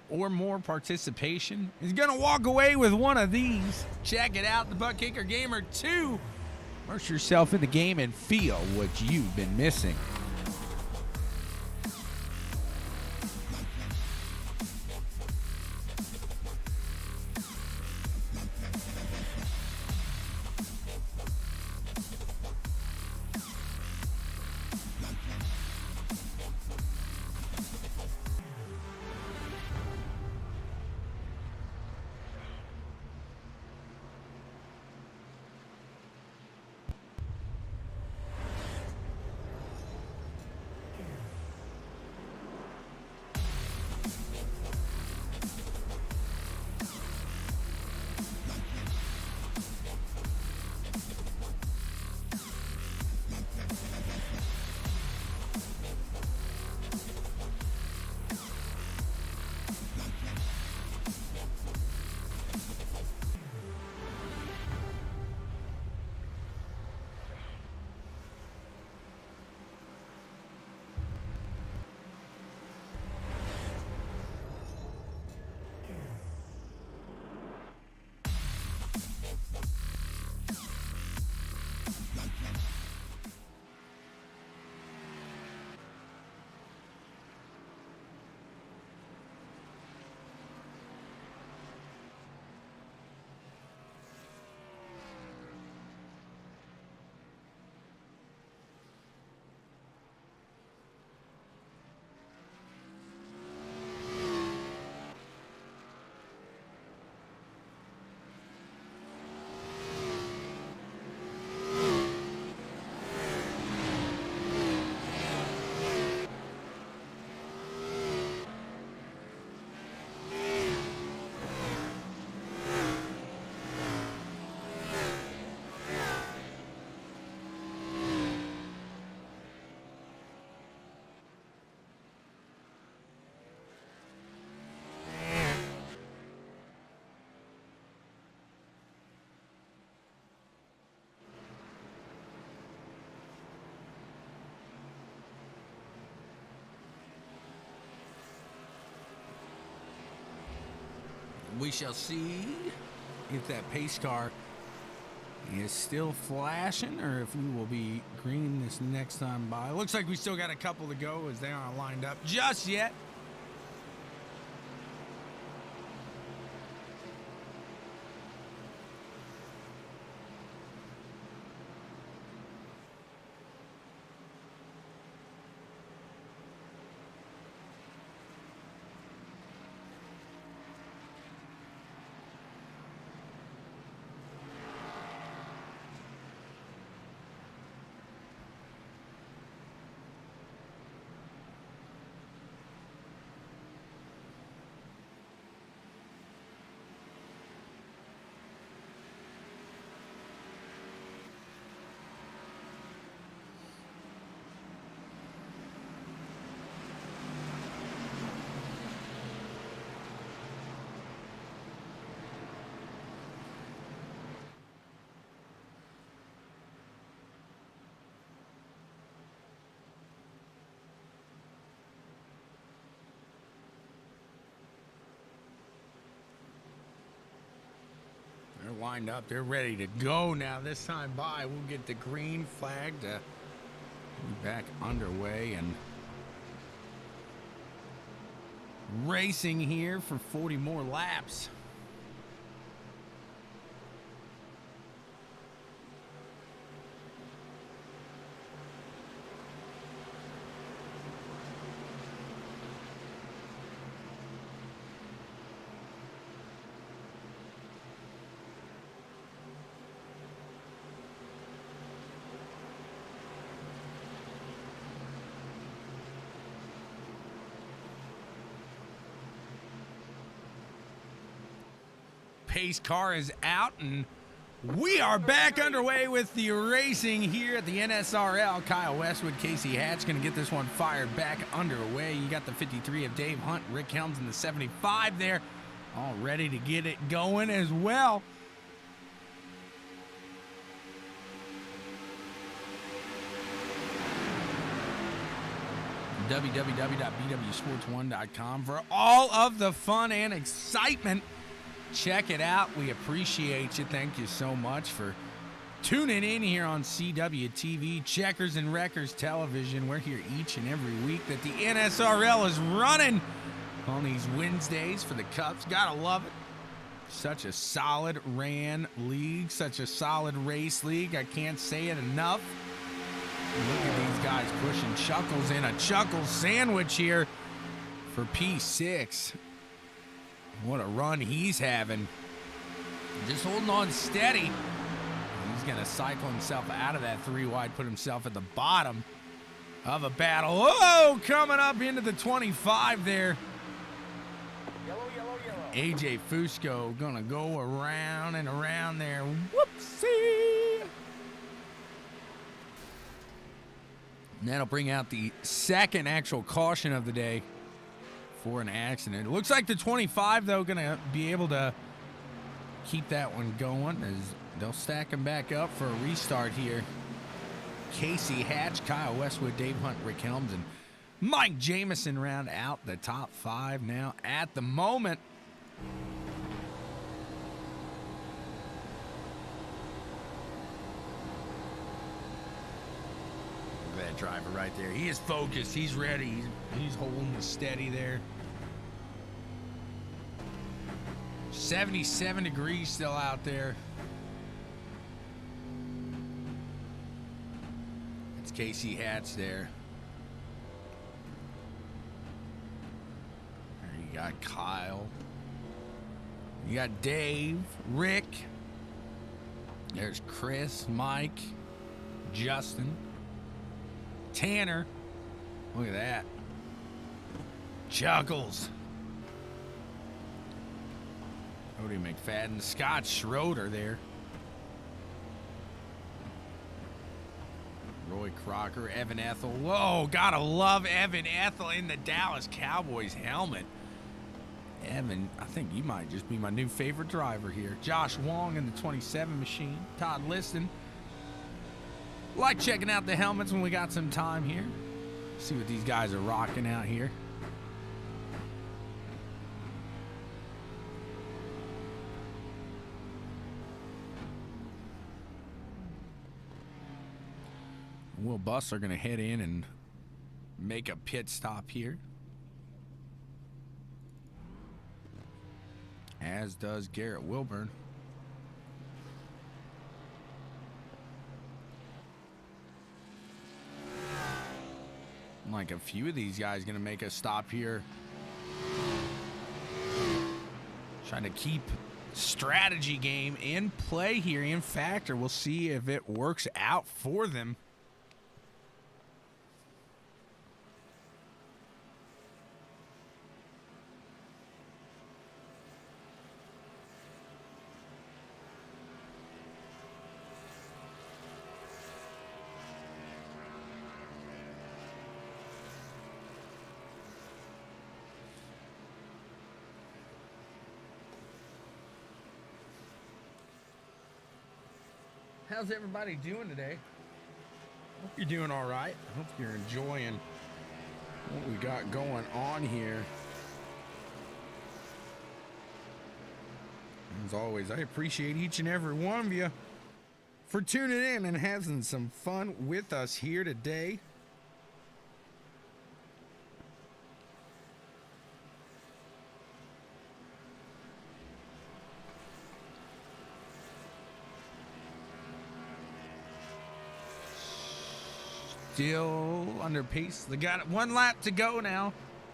or more participation is going to walk away with one of these. Check it out, the ButtKicker Gamer 2. Immerse yourself in the game and feel what you've been missing. We shall see if that pace car is still flashing or if we will be green this next time by. Looks like we still got a couple to go as they aren't lined up just yet. They're lined up. They're ready to go now. This time by, we'll get the green flag to be back underway and racing here for 40 more laps. Pace car is out, and we are back underway with the racing here at the NSRL. Kyle Westwood, Casey Hatch going to get this one fired back underway. You got the 53 of Dave Hunt, Rick Helms in the 75 there, all ready to get it going as well. www.bwsports1.com for all of the fun and excitement. Check it out. We appreciate you. Thank you so much for tuning in here on CWTV, Checkers and Wreckers Television. We're here each and every week that the NSRL is running on these Wednesdays for the Cubs. Gotta love it. Such a solid ran league, such a solid race league. I can't say it enough. Look at these guys pushing Chuckles in a Chuckles sandwich here for P6. What a run he's having. Just holding on steady. He's going to cycle himself out of that 3-wide, put himself at the bottom of a battle. Oh, coming up into the 25 there. Yellow, yellow, yellow. AJ Fusco going to go around and around there. Whoopsie. And that'll bring out the second actual caution of the day for an accident. It looks like the 25, though, going to be able to keep that one going as they'll stack them back up for a restart here. Casey Hatch, Kyle Westwood, Dave Hunt, Rick Helms, and Mike Jamison round out the top 5 now at the moment. Look at that driver right there. He is focused. He's ready. He's holding the steady there. 77 degrees still out there. It's Casey Hatch there. There you got Kyle. You got Dave, Rick. There's Chris, Mike, Justin, Tanner. Look at that. Chuckles. Cody McFadden, Scott Schroeder there. Roy Crocker, Evan Ethel. Whoa, gotta love Evan Ethel in the Dallas Cowboys helmet. Evan, I think you might just be my new favorite driver here. Josh Wong in the 27 machine. Todd Liston. Like checking out the helmets when we got some time here. See what these guys are rocking out here. Will Buss are going to head in and make a pit stop here. As does Garrett Wilburn. Like a few of these guys going to make a stop here. Trying to keep strategy game in play here in factor. We'll see if it works out for them. How's everybody doing today? Hope you're doing all right. I hope you're enjoying what we got going on here. As always, I appreciate each and every one of you for tuning in and having some fun with us here today. Still under pace. They got one lap to go now.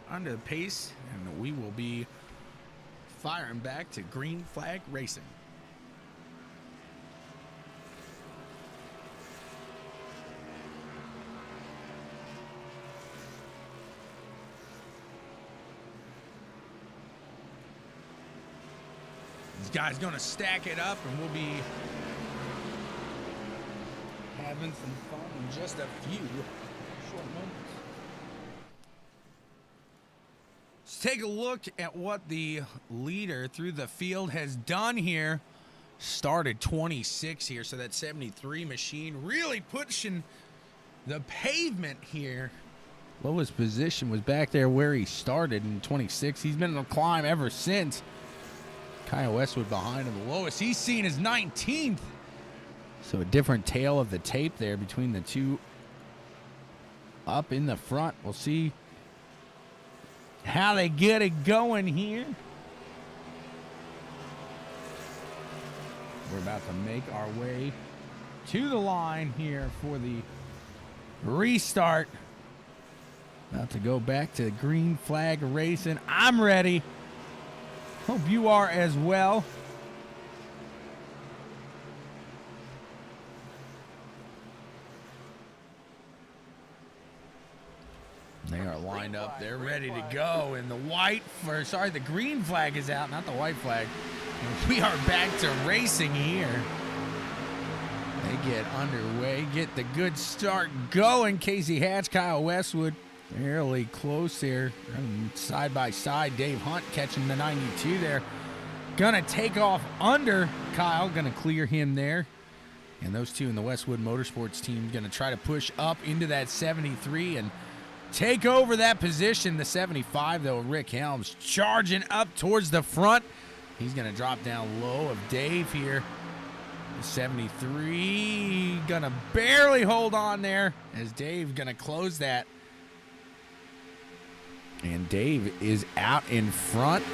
Under the pace. And we will be firing back to green flag racing. This guy's going to stack it up and we'll be having some fun in just a few short moments. Let's take a look at what the leader through the field has done here. Started 26 here, so that 73 machine really pushing the pavement here. Lowest position was back there where he started in 26. He's been on a climb ever since. Kyle Westwood behind him. The lowest he's seen is 19th. So a different tail of the tape there between the two up in the front. We'll see how they get it going here. We're about to make our way to the line here for the restart. About to go back to green flag racing. I'm ready. Hope you are as well. They are lined up. They're ready to go. And the green flag is out, not the white flag. And we are back to racing here. They get underway, get the good start going. Casey Hatch, Kyle Westwood, fairly close here. Side by side, Dave Hunt catching the 92 there. Gonna take off under Kyle, gonna clear him there. And those two in the Westwood Motorsports team gonna try to push up into that 73 and take over that position. The 75, though, Rick Helms charging up towards the front. He's going to drop down low of Dave here. The 73 going to barely hold on there as Dave going to close that. And Dave is out in front.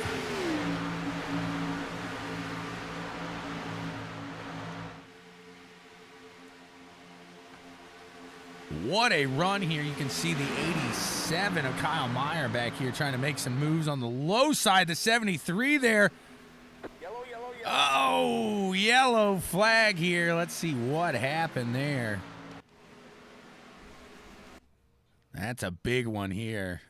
What a run here. You can see the 87 of Kyle Meyer back here trying to make some moves on the low side. The 73 there. Yellow. Oh, yellow flag here. Let's see what happened there. That's a big one here.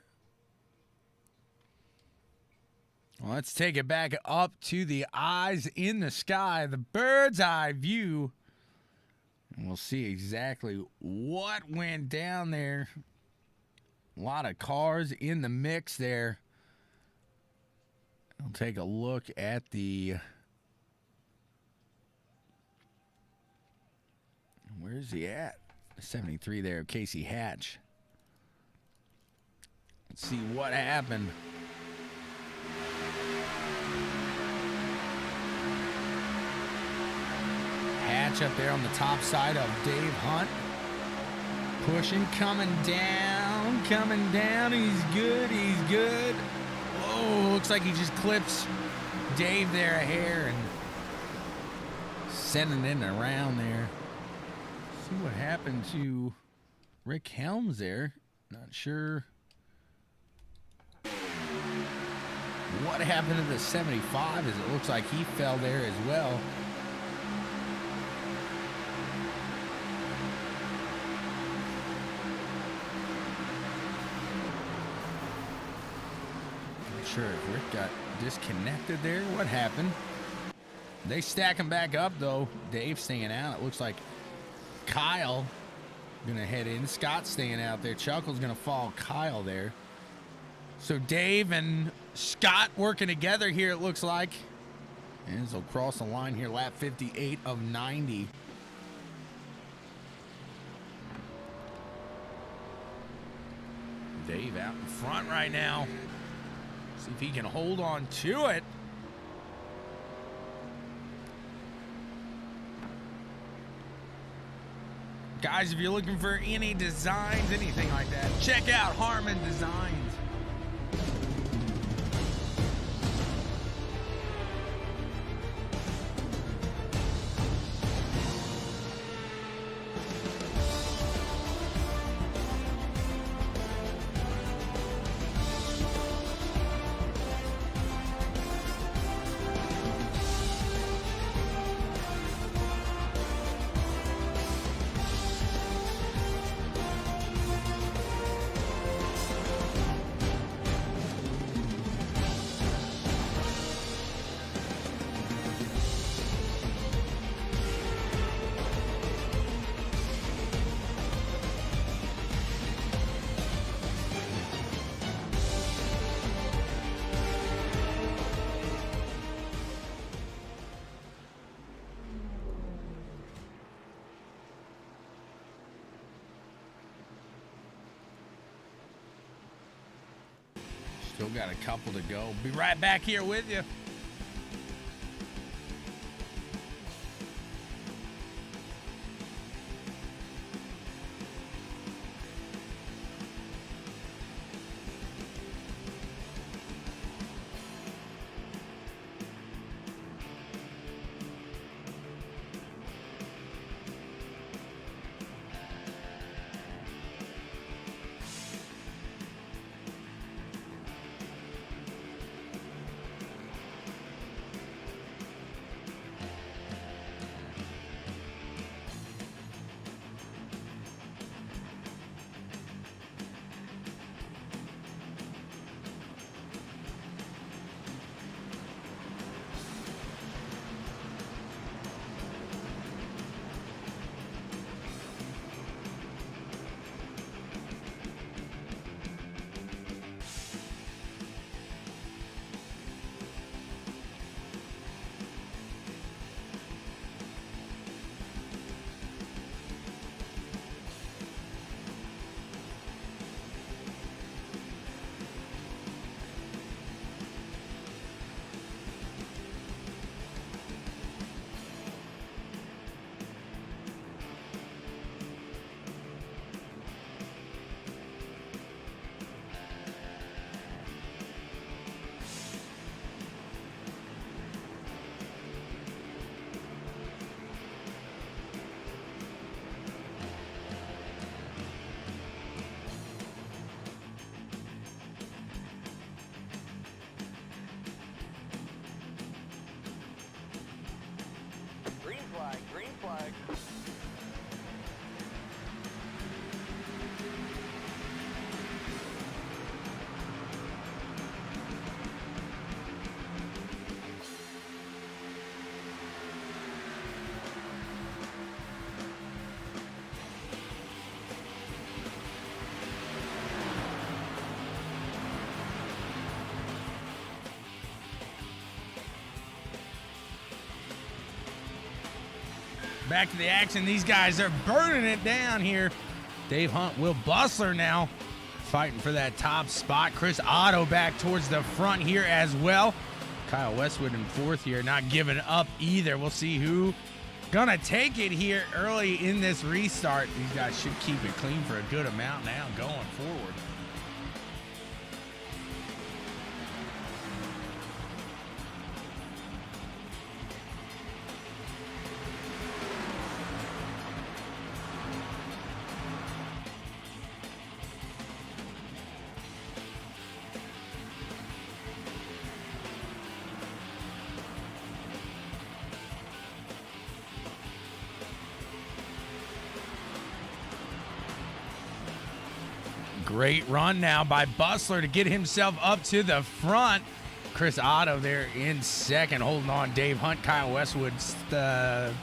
Well, let's take it back up to the eyes in the sky, the bird's eye view. And we'll see exactly what went down there. A lot of cars in the mix there. I'll take a look at the... Where's he at? 73 there, Casey Hatch. Let's see what happened. Hatch up there on the top side of Dave Hunt. Pushing, coming down. He's good. Whoa, looks like he just clips Dave there a hair and sending it around there. See what happened to Rick Helms there. Not sure what happened to the 75, as it looks like he fell there as well. Not sure if Rick got disconnected there. What happened? They stack him back up, though. Dave staying out. It looks like Kyle gonna head in. Scott's staying out there. Chuckle's gonna follow Kyle there. So Dave and Scott working together here, it looks like. And they'll cross the line here, lap 58 of 90. Dave out in front right now. See if he can hold on to it. Guys, if you're looking for any designs, anything like that, check out Harman Designs. Still got a couple to go. Be right back here with you. Green flag. Back to the action. These guys are burning it down here. Dave Hunt, Will Bustler now fighting for that top spot. Chris Otto back towards the front here as well. Kyle Westwood in fourth here, not giving up either. We'll see who Gonna take it here early in this restart. These guys should keep it clean for a good amount now going forward. Great run now by Bustler to get himself up to the front. Chris Otto there in second, holding on. Dave Hunt, Kyle Westwood's third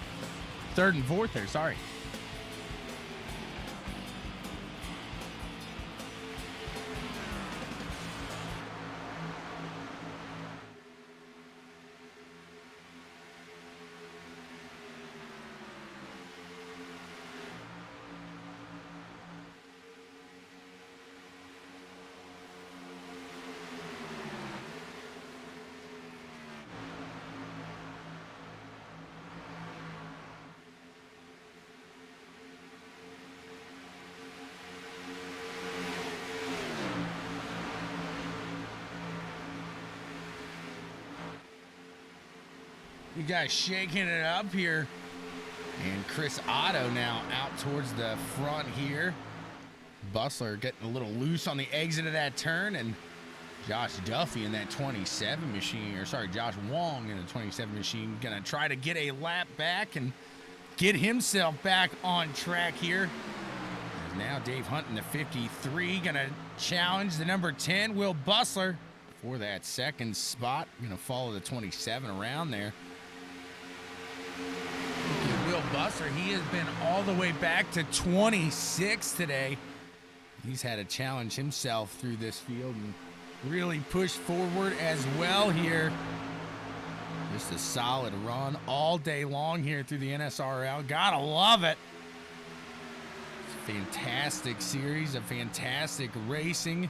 and fourth there. Sorry. You guys shaking it up here. And Chris Otto now out towards the front here. Bustler getting a little loose on the exit of that turn. And Josh Duffy in that 27 machine, or sorry, Josh Wong in the 27 machine, gonna try to get a lap back and get himself back on track here. And now Dave Hunt in the 53 gonna challenge the number 10, Will Bustler, for that second spot. Gonna follow the 27 around there. Will Bustler, he has been all the way back to 26 today. He's had to challenge himself through this field and really push forward as well here. Just a solid run all day long here through the NSRL. Gotta love it. It's a fantastic series of fantastic racing.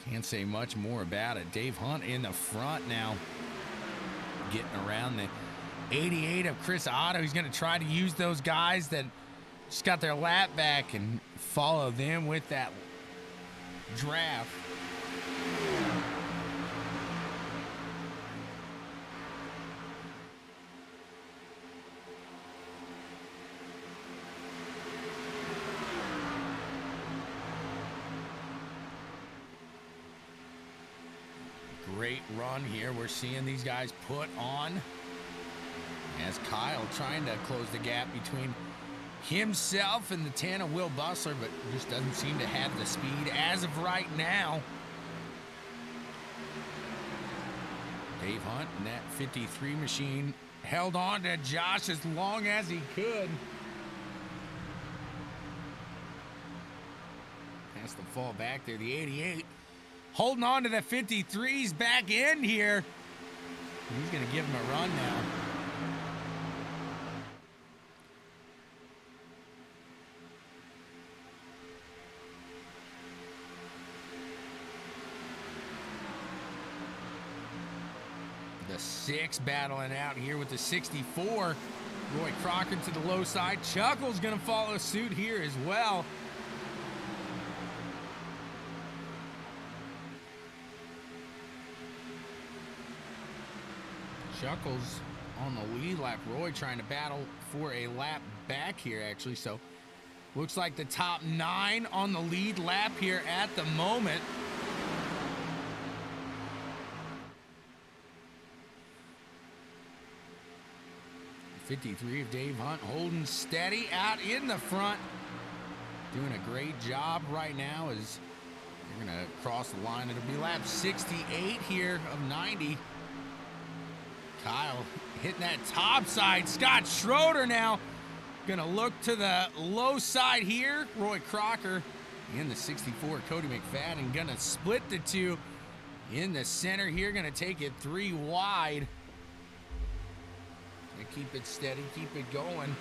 Can't say much more about it. Dave Hunt in the front now, getting around the 88 of Chris Otto. He's going to try to use those guys that just got their lap back and follow them with that draft. Great run here. We're seeing these guys put on, as Kyle trying to close the gap between himself and the 10 of Will Bustler, but just doesn't seem to have the speed as of right now. Dave Hunt in that 53 machine held on to Josh as long as he could. Has to fall back there. The 88 holding on to the 53's back in here. He's going to give him a run now. The 6 battling out here with the 64. Roy Crocker to the low side. Chuckle's going to follow suit here as well. Chuckles on the lead lap. Roy trying to battle for a lap back here, actually. So looks like the top 9 on the lead lap here at the moment. '53 of Dave Hunt holding steady out in the front. Doing a great job right now as they're going to cross the line. It'll be lap 68 here of 90. Kyle hitting that top side. Scott Schroeder now going to look to the low side here. Roy Crocker in the 64. Cody McFadden going to split the two in the center here. Going to take it 3 wide. Keep it steady, keep it going.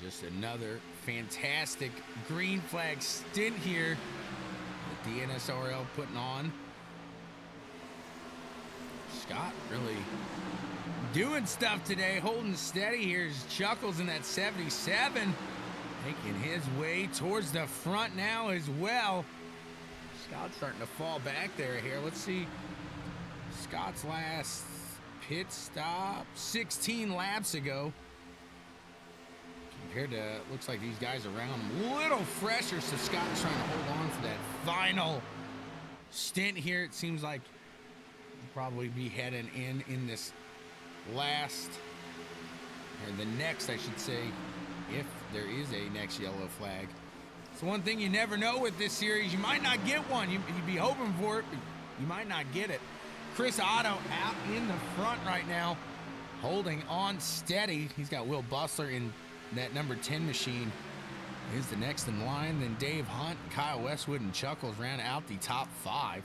Just another fantastic green flag stint here. the NSRL putting on. Scott really doing stuff today, holding steady. Here's Chuckles in that 77, making his way towards the front now as well. Scott's starting to fall back there here. Let's see Scott's last pit stop 16 laps ago. Compared to, looks like these guys around him a little fresher, so Scott's trying to hold on for that final stint here. It seems like he'll probably be heading in this last, or the next, I should say, if there is a next yellow flag. It's one thing you never know with this series. You might not get one. You'd be hoping for it, but you might not get it. Chris Otto out in the front right now, holding on steady. He's got Will Bustler in that number 10 machine. Is the next in line. Then Dave Hunt, Kyle Westwood, and Chuckles round out the top 5.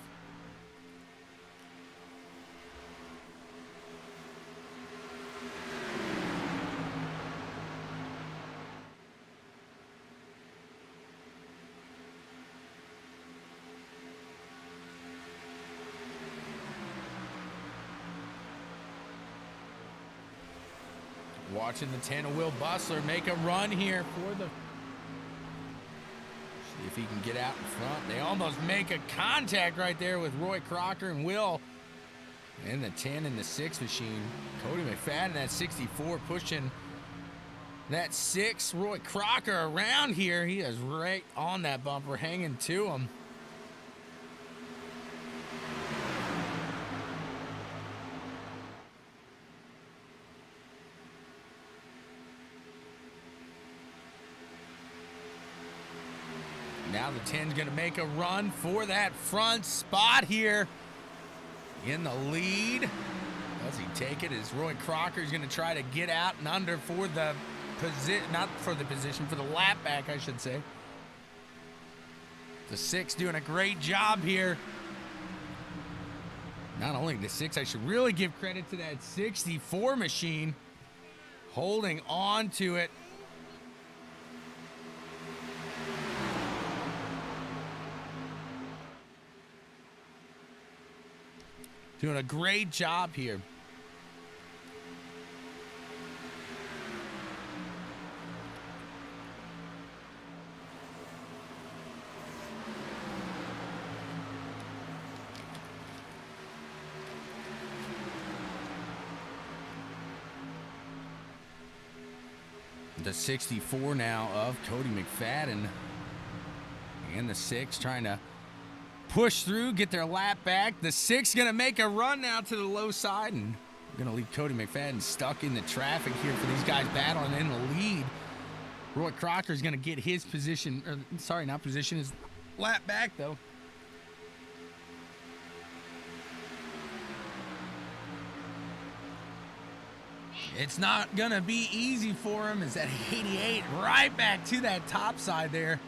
Watching the 10 of Will Bustler make a run here for the... See if he can get out in front. They almost make a contact right there with Roy Crocker and Will. And the 10 and the 6 machine. Cody McFadden at 64 pushing that 6. Roy Crocker around here. He is right on that bumper, hanging to him. Now the 10's going to make a run for that front spot here. In the lead. Does he take it? As Roy Crocker's going to try to get out and under for the position, not for the position, for the lap back, I should say. The 6 doing a great job here. Not only the 6, I should really give credit to that 64 machine. Holding on to it. Doing a great job here. The 64 now of Cody McFadden. And the 6 trying to push through, get their lap back. The 6 going to make a run now to the low side, and going to leave Cody McFadden stuck in the traffic here for these guys battling in the lead. Roy Crocker is going to get his position, or sorry, not position, his lap back though. It's not going to be easy for him as that 88 right back to that top side there.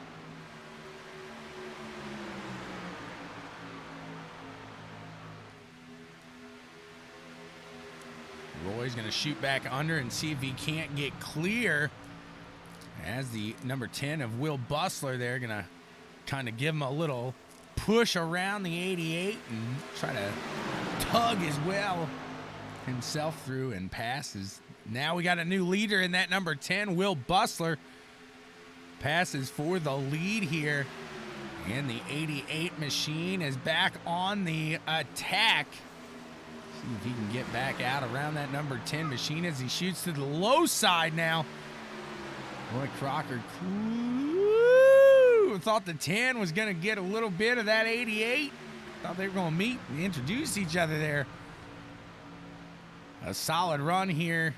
Roy's going to shoot back under and see if he can't get clear. As the number 10 of Will Bustler there, going to kind of give him a little push around the 88 and try to tug as well himself through and passes. Now we got a new leader in that number 10, Will Bustler. Passes for the lead here. And the 88 machine is back on the attack. See if he can get back out around that number 10 machine as he shoots to the low side now. Roy Crocker thought the 10 was going to get a little bit of that 88. Thought they were going to meet and introduce each other there. A solid run here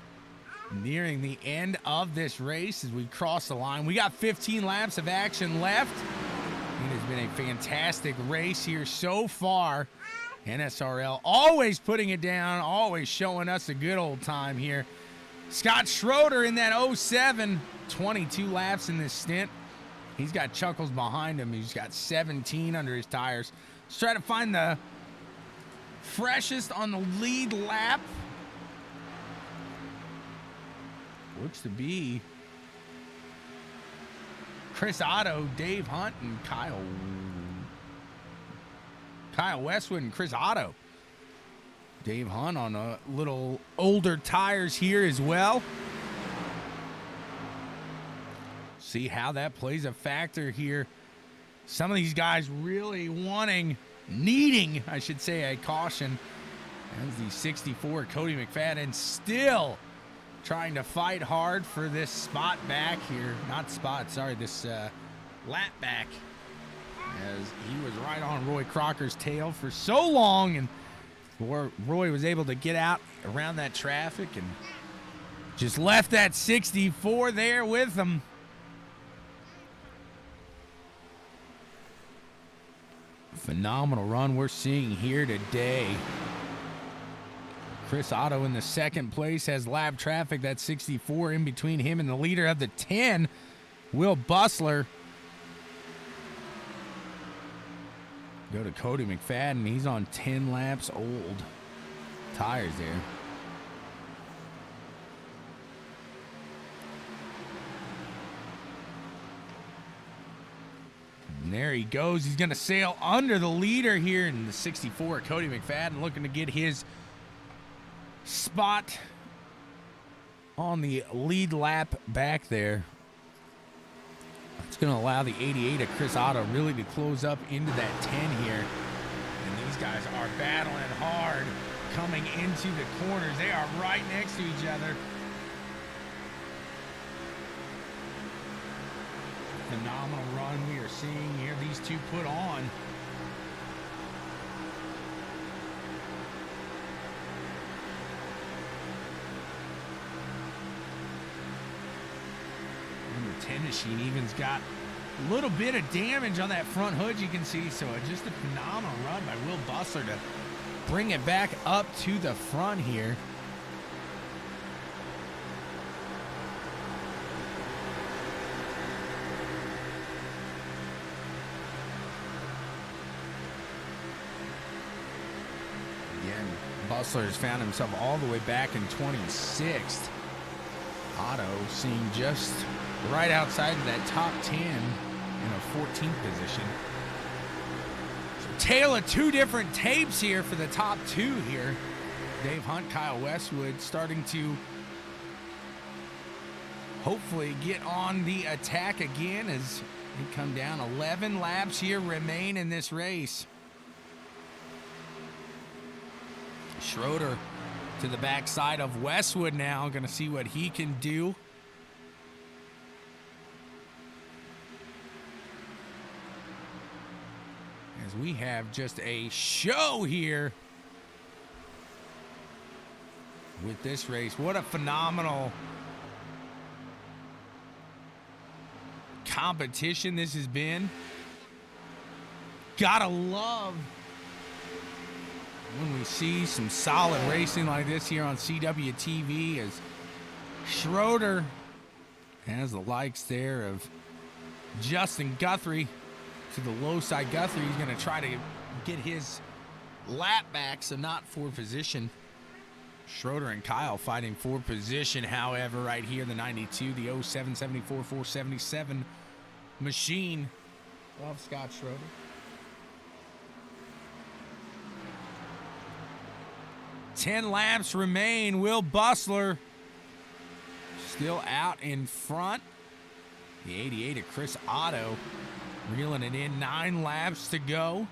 nearing the end of this race as we cross the line. We got 15 laps of action left. It has been a fantastic race here so far. NSRL always putting it down, always showing us a good old time here. Scott Schroeder in that 07, 22 laps in this stint. He's got Chuckles behind him. He's got 17 under his tires. Let's try to find the freshest on the lead lap. Looks to be Chris Otto, Dave Hunt, and Kyle Kyle Westwood and Chris Otto. Dave Hunt on a little older tires here as well. See how that plays a factor here. Some of these guys really needing, I should say, a caution. As the 64, Cody McFadden, still trying to fight hard for this spot back here. Not spot, sorry, this lap back. As he was right on Roy Crocker's tail for so long, and Roy was able to get out around that traffic and just left that 64 there with him. Phenomenal run we're seeing here today. Chris Otto in the second place has lab traffic. That 64 in between him and the leader of the 10, Will Bustler. Go to Cody McFadden. He's on 10 laps old tires there. And there he goes. He's going to sail under the leader here in the 64. Cody McFadden looking to get his spot on the lead lap back there. It's going to allow the 88 of Chris Otto really to close up into that 10 here. And these guys are battling hard coming into the corners. They are right next to each other. Phenomenal run we are seeing here. These two put on. And the 10 machine even's got a little bit of damage on that front hood, you can see. So just a phenomenal run by Will Bustler to bring it back up to the front here. Bustler has found himself all the way back in 26th. Otto seeing just right outside of that top 10 in a 14th position. So tale of two different tapes here for the top two here. Dave Hunt, Kyle Westwood starting to hopefully get on the attack again as they come down. 11 laps here remain in this race. Schroeder to the backside of Westwood now. Going to see what he can do. As we have just a show here with this race. What a phenomenal competition this has been. Gotta love when we see some solid racing like this here on CWTV, as Schroeder has the likes there of Justin Guthrie to the low side. Guthrie is going to try to get his lap back, so not for position. Schroeder and Kyle fighting for position, however, right here, the 92, the 0774 477 machine of Scott Schroeder. Ten laps remain. Will Bustler still out in front. The 88 of Chris Otto reeling it in. 9 laps to go.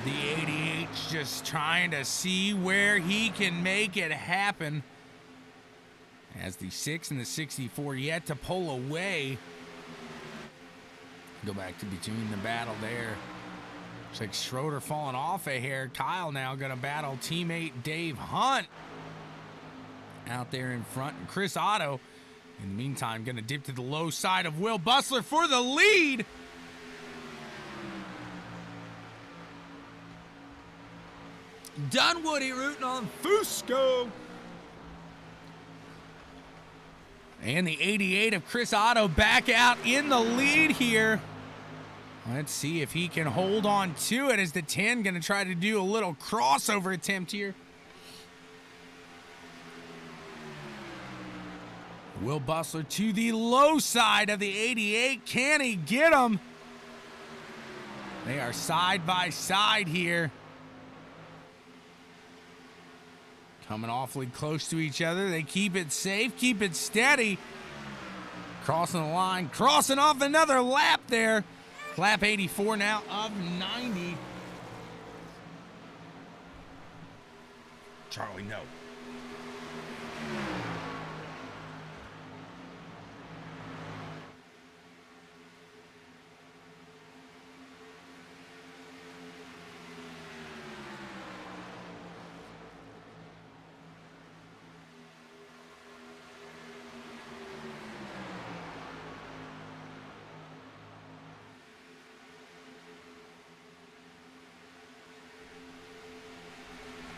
The 88's just trying to see where he can make it happen. As the 6 and the 64 yet to pull away. Go back to between the battle there. Looks like Schroeder falling off a hair. Kyle now going to battle teammate Dave Hunt out there in front. And Chris Otto, in the meantime, going to dip to the low side of Will Bustler for the lead. Dunwoody rooting on Fusco. And the 88 of Chris Otto back out in the lead here. Let's see if he can hold on to it, as the 10 going to try to do a little crossover attempt here. Will Bustler to the low side of the 88. Can he get him? They are side by side here. Coming awfully close to each other. They keep it safe, keep it steady. Crossing the line, crossing off another lap there. Lap 84 now of 90. Charlie, no.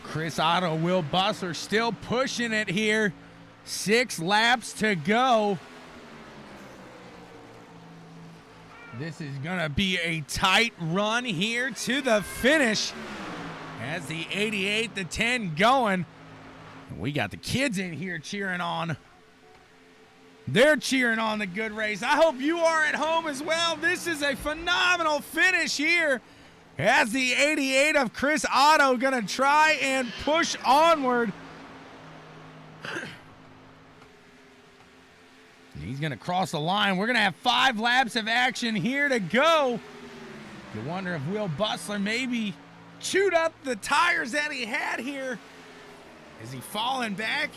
Chris Otto, Will Bustler still pushing it here. 6 laps to go. This is going to be a tight run here to the finish. As the 88, the 10 going. We got the kids in here cheering on. They're cheering on the good race. I hope you are at home as well. This is a phenomenal finish here. As the 88 of Chris Otto gonna try and push onward. He's gonna cross the line. We're gonna have 5 laps of action here to go. You wonder if Will Bustler maybe chewed up the tires that he had here. Is he falling back?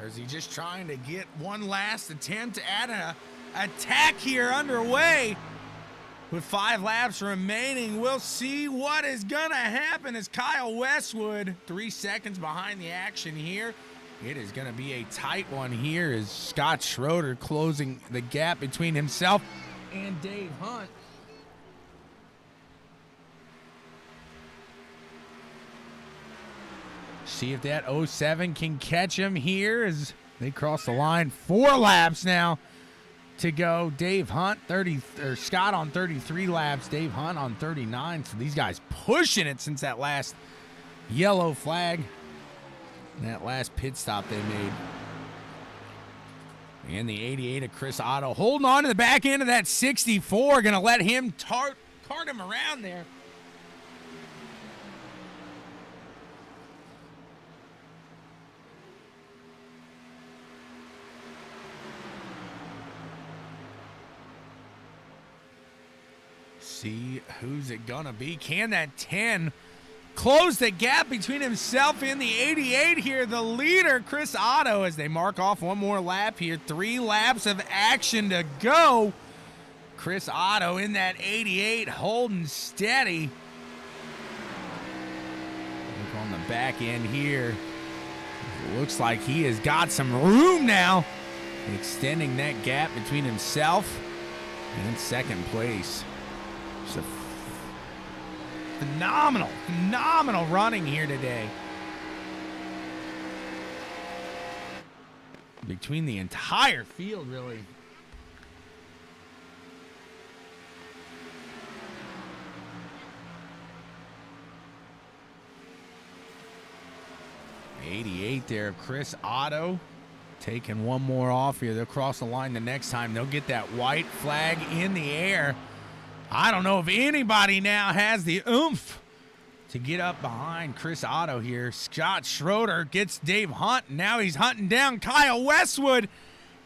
Or is he just trying to get one last attempt at an attack here underway? With 5 laps remaining, we'll see what is going to happen as Kyle Westwood, 3 seconds behind the action here. It is going to be a tight one here as Scott Schroeder closing the gap between himself and Dave Hunt. See if that 07 can catch him here as they cross the line. 4 laps now to go. Dave Hunt, Scott on 33 laps, Dave Hunt on 39. So these guys pushing it since that last yellow flag, that last pit stop they made. And the 88 of Chris Otto holding on to the back end of that 64, gonna let him cart him around there. See who's it gonna be. Can that 10 close the gap between himself and the 88 here? The leader, Chris Otto, as they mark off one more lap here. 3 laps of action to go. Chris Otto in that 88 holding steady. Look on the back end here. Looks like he has got some room now. Extending that gap between himself and second place. Just a phenomenal running here today. Between the entire field, really. '88 there, Chris Otto taking one more off here. They'll cross the line the next time. They'll get that white flag in the air. I don't know if anybody now has the oomph to get up behind Chris Otto here. Scott Schroeder gets Dave Hunt. Now he's hunting down Kyle Westwood.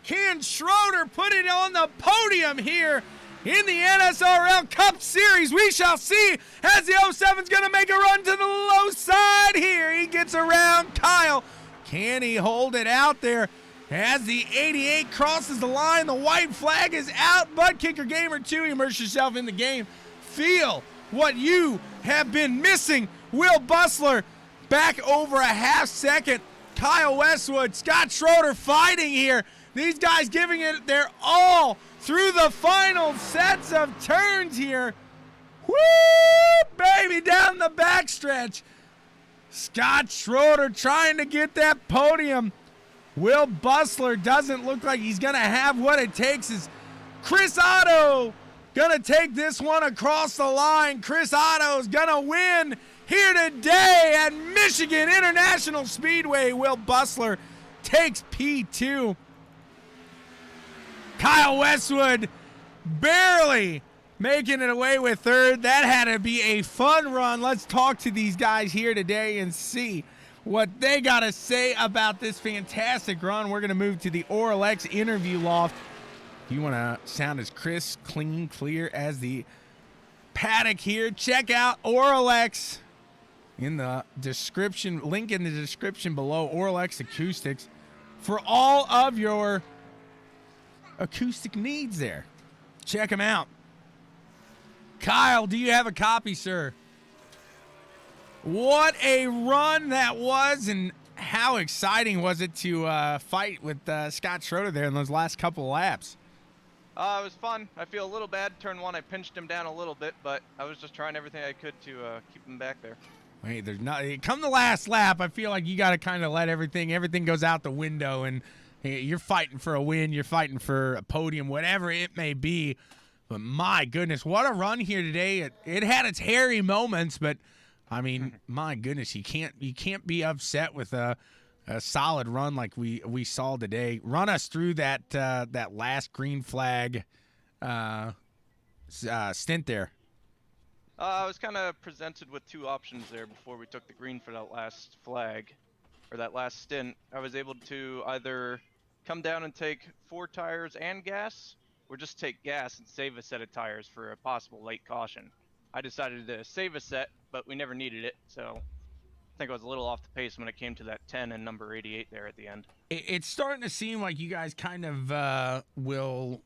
Can Schroeder put it on the podium here in the NSRL Cup Series? We shall see as the 07's going to make a run to the low side here. He gets around Kyle. Can he hold it out there? As the 88 crosses the line, the white flag is out. ButtKicker Gamer 2, immerse yourself in the game. Feel what you have been missing. Will Bustler back over a half second. Kyle Westwood, Scott Schroeder fighting here. These guys giving it their all through the final sets of turns here. Woo, baby, down the backstretch. Scott Schroeder trying to get that podium. Will Bustler doesn't look like he's going to have what it takes. Is Chris Otto going to take this one across the line? Chris Otto's going to win here today at Michigan International Speedway. Will Bustler takes P2. Kyle Westwood barely making it away with third. That had to be a fun run. Let's talk to these guys here today and see what they got to say about this fantastic run. We're going to move to the Auralex interview loft. If you want to sound as crisp, clean, clear as the paddock here, check out Auralex in the description, link in the description below, Auralex Acoustics, for all of your acoustic needs there. Check them out. Kyle, do you have a copy, sir? What a run that was, and how exciting was it to fight with Scott Schroeder there in those last couple of laps? It was fun. I feel a little bad. Turn one, I pinched him down a little bit, but I was just trying everything I could to keep him back there. Hey, there's not. Come the last lap, I feel like you got to kind of let everything goes out the window, and hey, you're fighting for a win, you're fighting for a podium, whatever it may be. But my goodness, what a run here today! It had its hairy moments, but I mean, my goodness, you can't be upset with a solid run like we saw today. Run us through that last green flag stint there. I was kind of presented with two options there before we took the green for that last flag, or that last stint. I was able to either come down and take 4 tires and gas, or just take gas and save a set of tires for a possible late caution. I decided to save a set, but we never needed it, so I think I was a little off the pace when it came to that 10 and number 88 there at the end. It's starting to seem like you guys kind of will,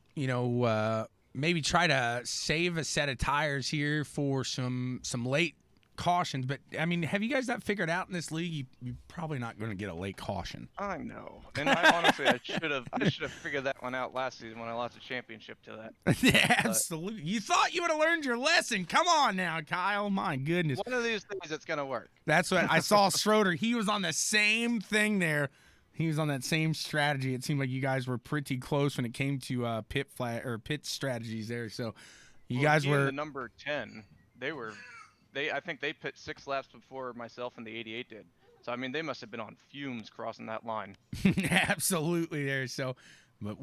maybe try to save a set of tires here for some late cautions. But, I mean, have you guys not figured out in this league you're probably not going to get a late caution? I know. And I should have figured that one out last season when I lost a championship to that. Yeah, absolutely. You thought you would have learned your lesson. Come on now, Kyle. My goodness. One of these things it's going to work. That's what I saw. Schroeder, he was on the same thing there. He was on that same strategy. It seemed like you guys were pretty close when it came to pit strategies there. So you guys were the number 10. I think they pit 6 laps before myself and the 88 did. So I mean, they must have been on fumes crossing that line. Absolutely there. So, but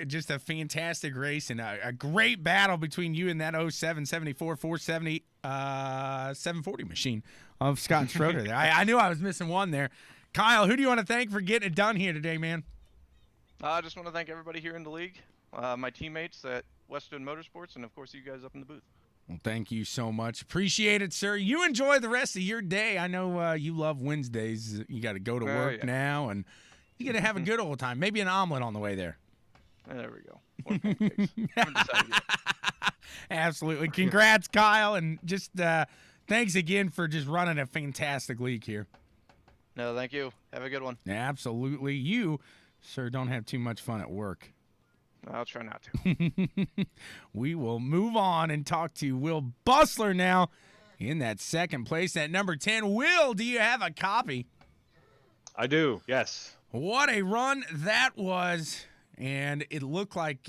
just a fantastic race and a great battle between you and that 07 74 470 740 machine of Scott Schroeder there. I knew I was missing one there. Kyle, who do you want to thank for getting it done here today, man? I just want to thank everybody here in the league, my teammates at Westwood Motorsports, and of course you guys up in the booth. Well, thank you so much. Appreciate it, sir. You enjoy the rest of your day. I know you love Wednesdays. You got to go to work now, and you got to have a good old time. Maybe an omelet on the way there. There we go. Or pancakes. Haven't decided yet. Absolutely. Congrats, Kyle, and just thanks again for just running a fantastic league here. No, thank you. Have a good one. Absolutely. You, sir, don't have too much fun at work. I'll try not to. We will move on and talk to Will Bustler now in that second place at number 10. Will, do you have a copy? I do, yes. What a run that was. And it looked like,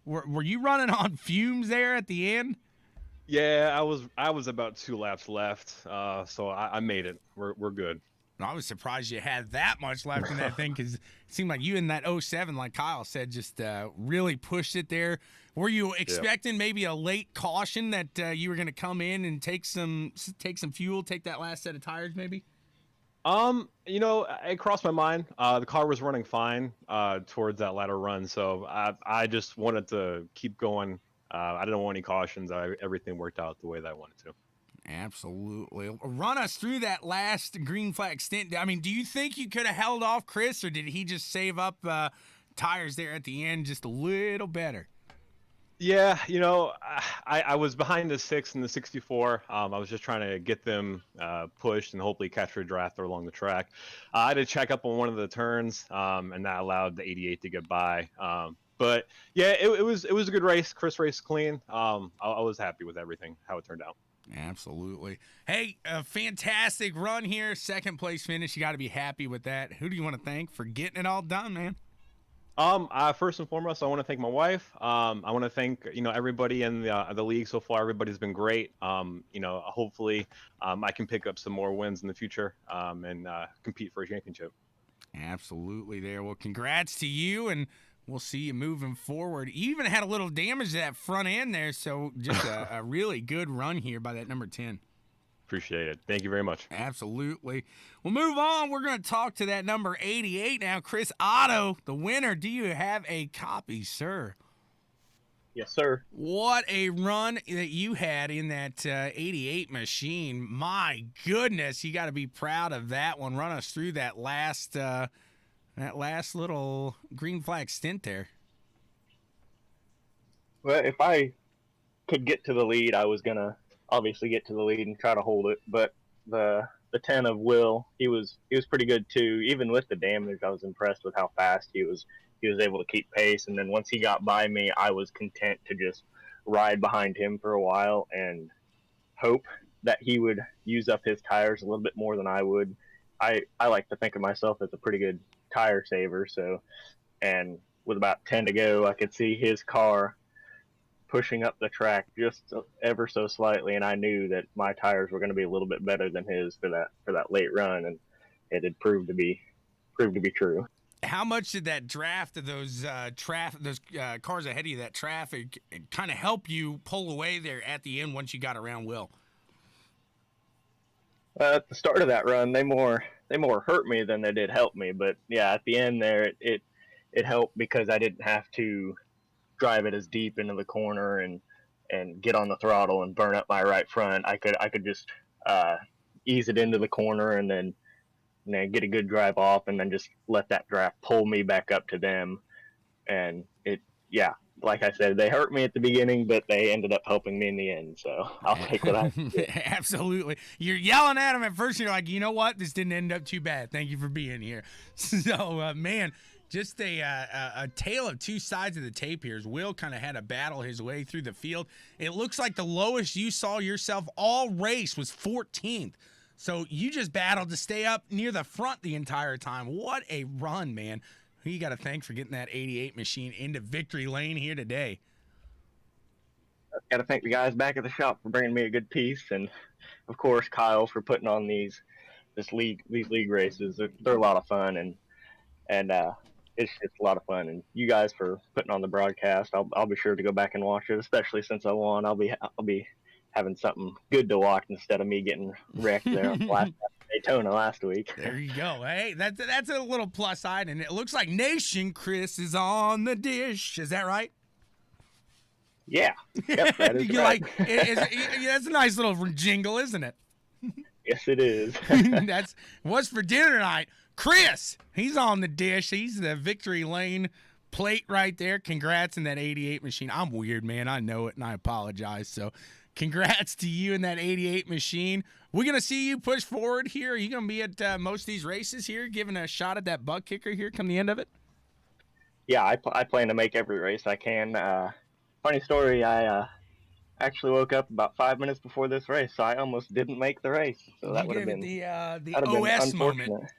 were you running on fumes there at the end? Yeah, I was about 2 laps left, so I made it. We're good. I was surprised you had that much left in that thing because it seemed like you in that 07, like Kyle said, just really pushed it there. Were you expecting maybe a late caution that you were going to come in and take some fuel, take that last set of tires maybe? It crossed my mind. The car was running fine towards that latter run, so I just wanted to keep going. I didn't want any cautions. Everything worked out the way that I wanted to. Absolutely. Run us through that last green flag stint. I mean, do you think you could have held off Chris, or did he just save up tires there at the end just a little better? Yeah, I was behind the 6 and the 64. I was just trying to get them pushed and hopefully catch a drafter along the track. I had to check up on one of the turns, and that allowed the 88 to get by. But yeah, it was a good race. Chris raced clean. I was happy with everything, how it turned out. Absolutely. Hey, a fantastic run here. Second place finish. You got to be happy with that. Who do you want to thank for getting it all done, man? First and foremost, I want to thank my wife. I want to thank, everybody in the league so far. Everybody's been great. Hopefully I can pick up some more wins in the future and compete for a championship. Absolutely there. Well, congrats to you. And we'll see you moving forward. You even had a little damage to that front end there, so just a really good run here by that number 10. Appreciate it. Thank you very much. Absolutely. We'll move on. We're going to talk to that number 88 now. Chris Otto, the winner. Do you have a copy, sir? Yes, sir. What a run that you had in that 88 machine. My goodness, you got to be proud of that one. Run us through that last little green flag stint there. Well, if I could get to the lead, I was gonna obviously get to the lead and try to hold it. But the 10 of Will, he was pretty good too. Even with the damage, I was impressed with how fast he was able to keep pace. And then once he got by me, I was content to just ride behind him for a while and hope that he would use up his tires a little bit more than I would. I like to think of myself as a pretty good tire saver. So, and with about 10 to go, I could see his car pushing up the track just ever so slightly, and I knew that my tires were going to be a little bit better than his for that late run, and it had proved to be true. How much did that draft of those cars ahead of you, that traffic, kind of help you pull away there at the end once you got around Will? At the start of that run, they more hurt me than they did help me. But yeah, at the end there, it helped because I didn't have to drive it as deep into the corner and get on the throttle and burn up my right front. I could just ease it into the corner and then get a good drive off and then just let that draft pull me back up to them. And like I said, they hurt me at the beginning, but they ended up helping me in the end. So I'll take what I can get. Absolutely. You're yelling at them at first. And you're like, you know what? This didn't end up too bad. Thank you for being here. So, man, just a tale of two sides of the tape here. As Will kind of had to battle his way through the field. It looks like the lowest you saw yourself all race was 14th. So you just battled to stay up near the front the entire time. What a run, man. Who you got to thank for getting that 88 machine into victory lane here today? Got to thank the guys back at the shop for bringing me a good piece, and of course Kyle for putting on these league races. They're a lot of fun, and it's a lot of fun. And you guys for putting on the broadcast. I'll be sure to go back and watch it, especially since I won. I'll be having something good to watch instead of me getting wrecked there last Daytona last week. There you go. Hey, that's a little plus side, and it looks like Nation Chris is on the dish. Is that right? Yeah. Yep, that is right. That's a nice little jingle, isn't it? Yes, it is. That's what's for dinner tonight. Chris, he's on the dish. He's the victory lane plate right there. Congrats in that 88 machine. I'm weird, man. I know it, and I apologize. So congrats to you in that 88 machine. We're going to see you push forward here. Are you going to be at most of these races here, giving a shot at that ButtKicker here come the end of it? Yeah, I plan to make every race I can. Funny story, I actually woke up about 5 minutes before this race, so I almost didn't make the race. So that would have been the OS moment.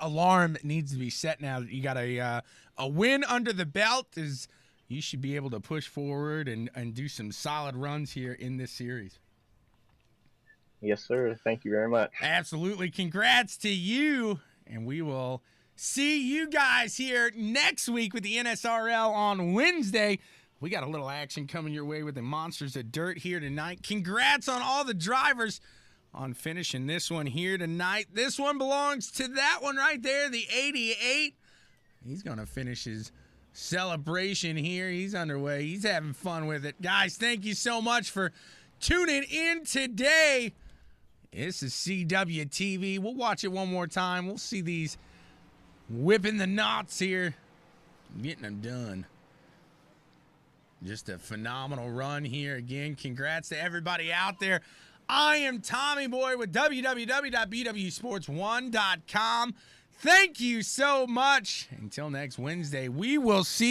Alarm needs to be set now that you got a win under the belt. You should be able to push forward and do some solid runs here in this series. Yes, sir. Thank you very much. Absolutely. Congrats to you, and we will see you guys here next week with the NSRL on Wednesday. We got a little action coming your way with the Monsters of Dirt here tonight. Congrats on all the drivers on finishing this one here tonight. This one belongs to that one right there, the 88. He's going to finish his celebration here. He's underway. He's having fun with it. Guys, thank you so much for tuning in today. This is CWTV. We'll watch it one more time. We'll see these whipping the knots here, getting them done. Just a phenomenal run here. Again, congrats to everybody out there. I am Tommy Boy with www.bwsports1.com. Thank you so much. Until next Wednesday, we will see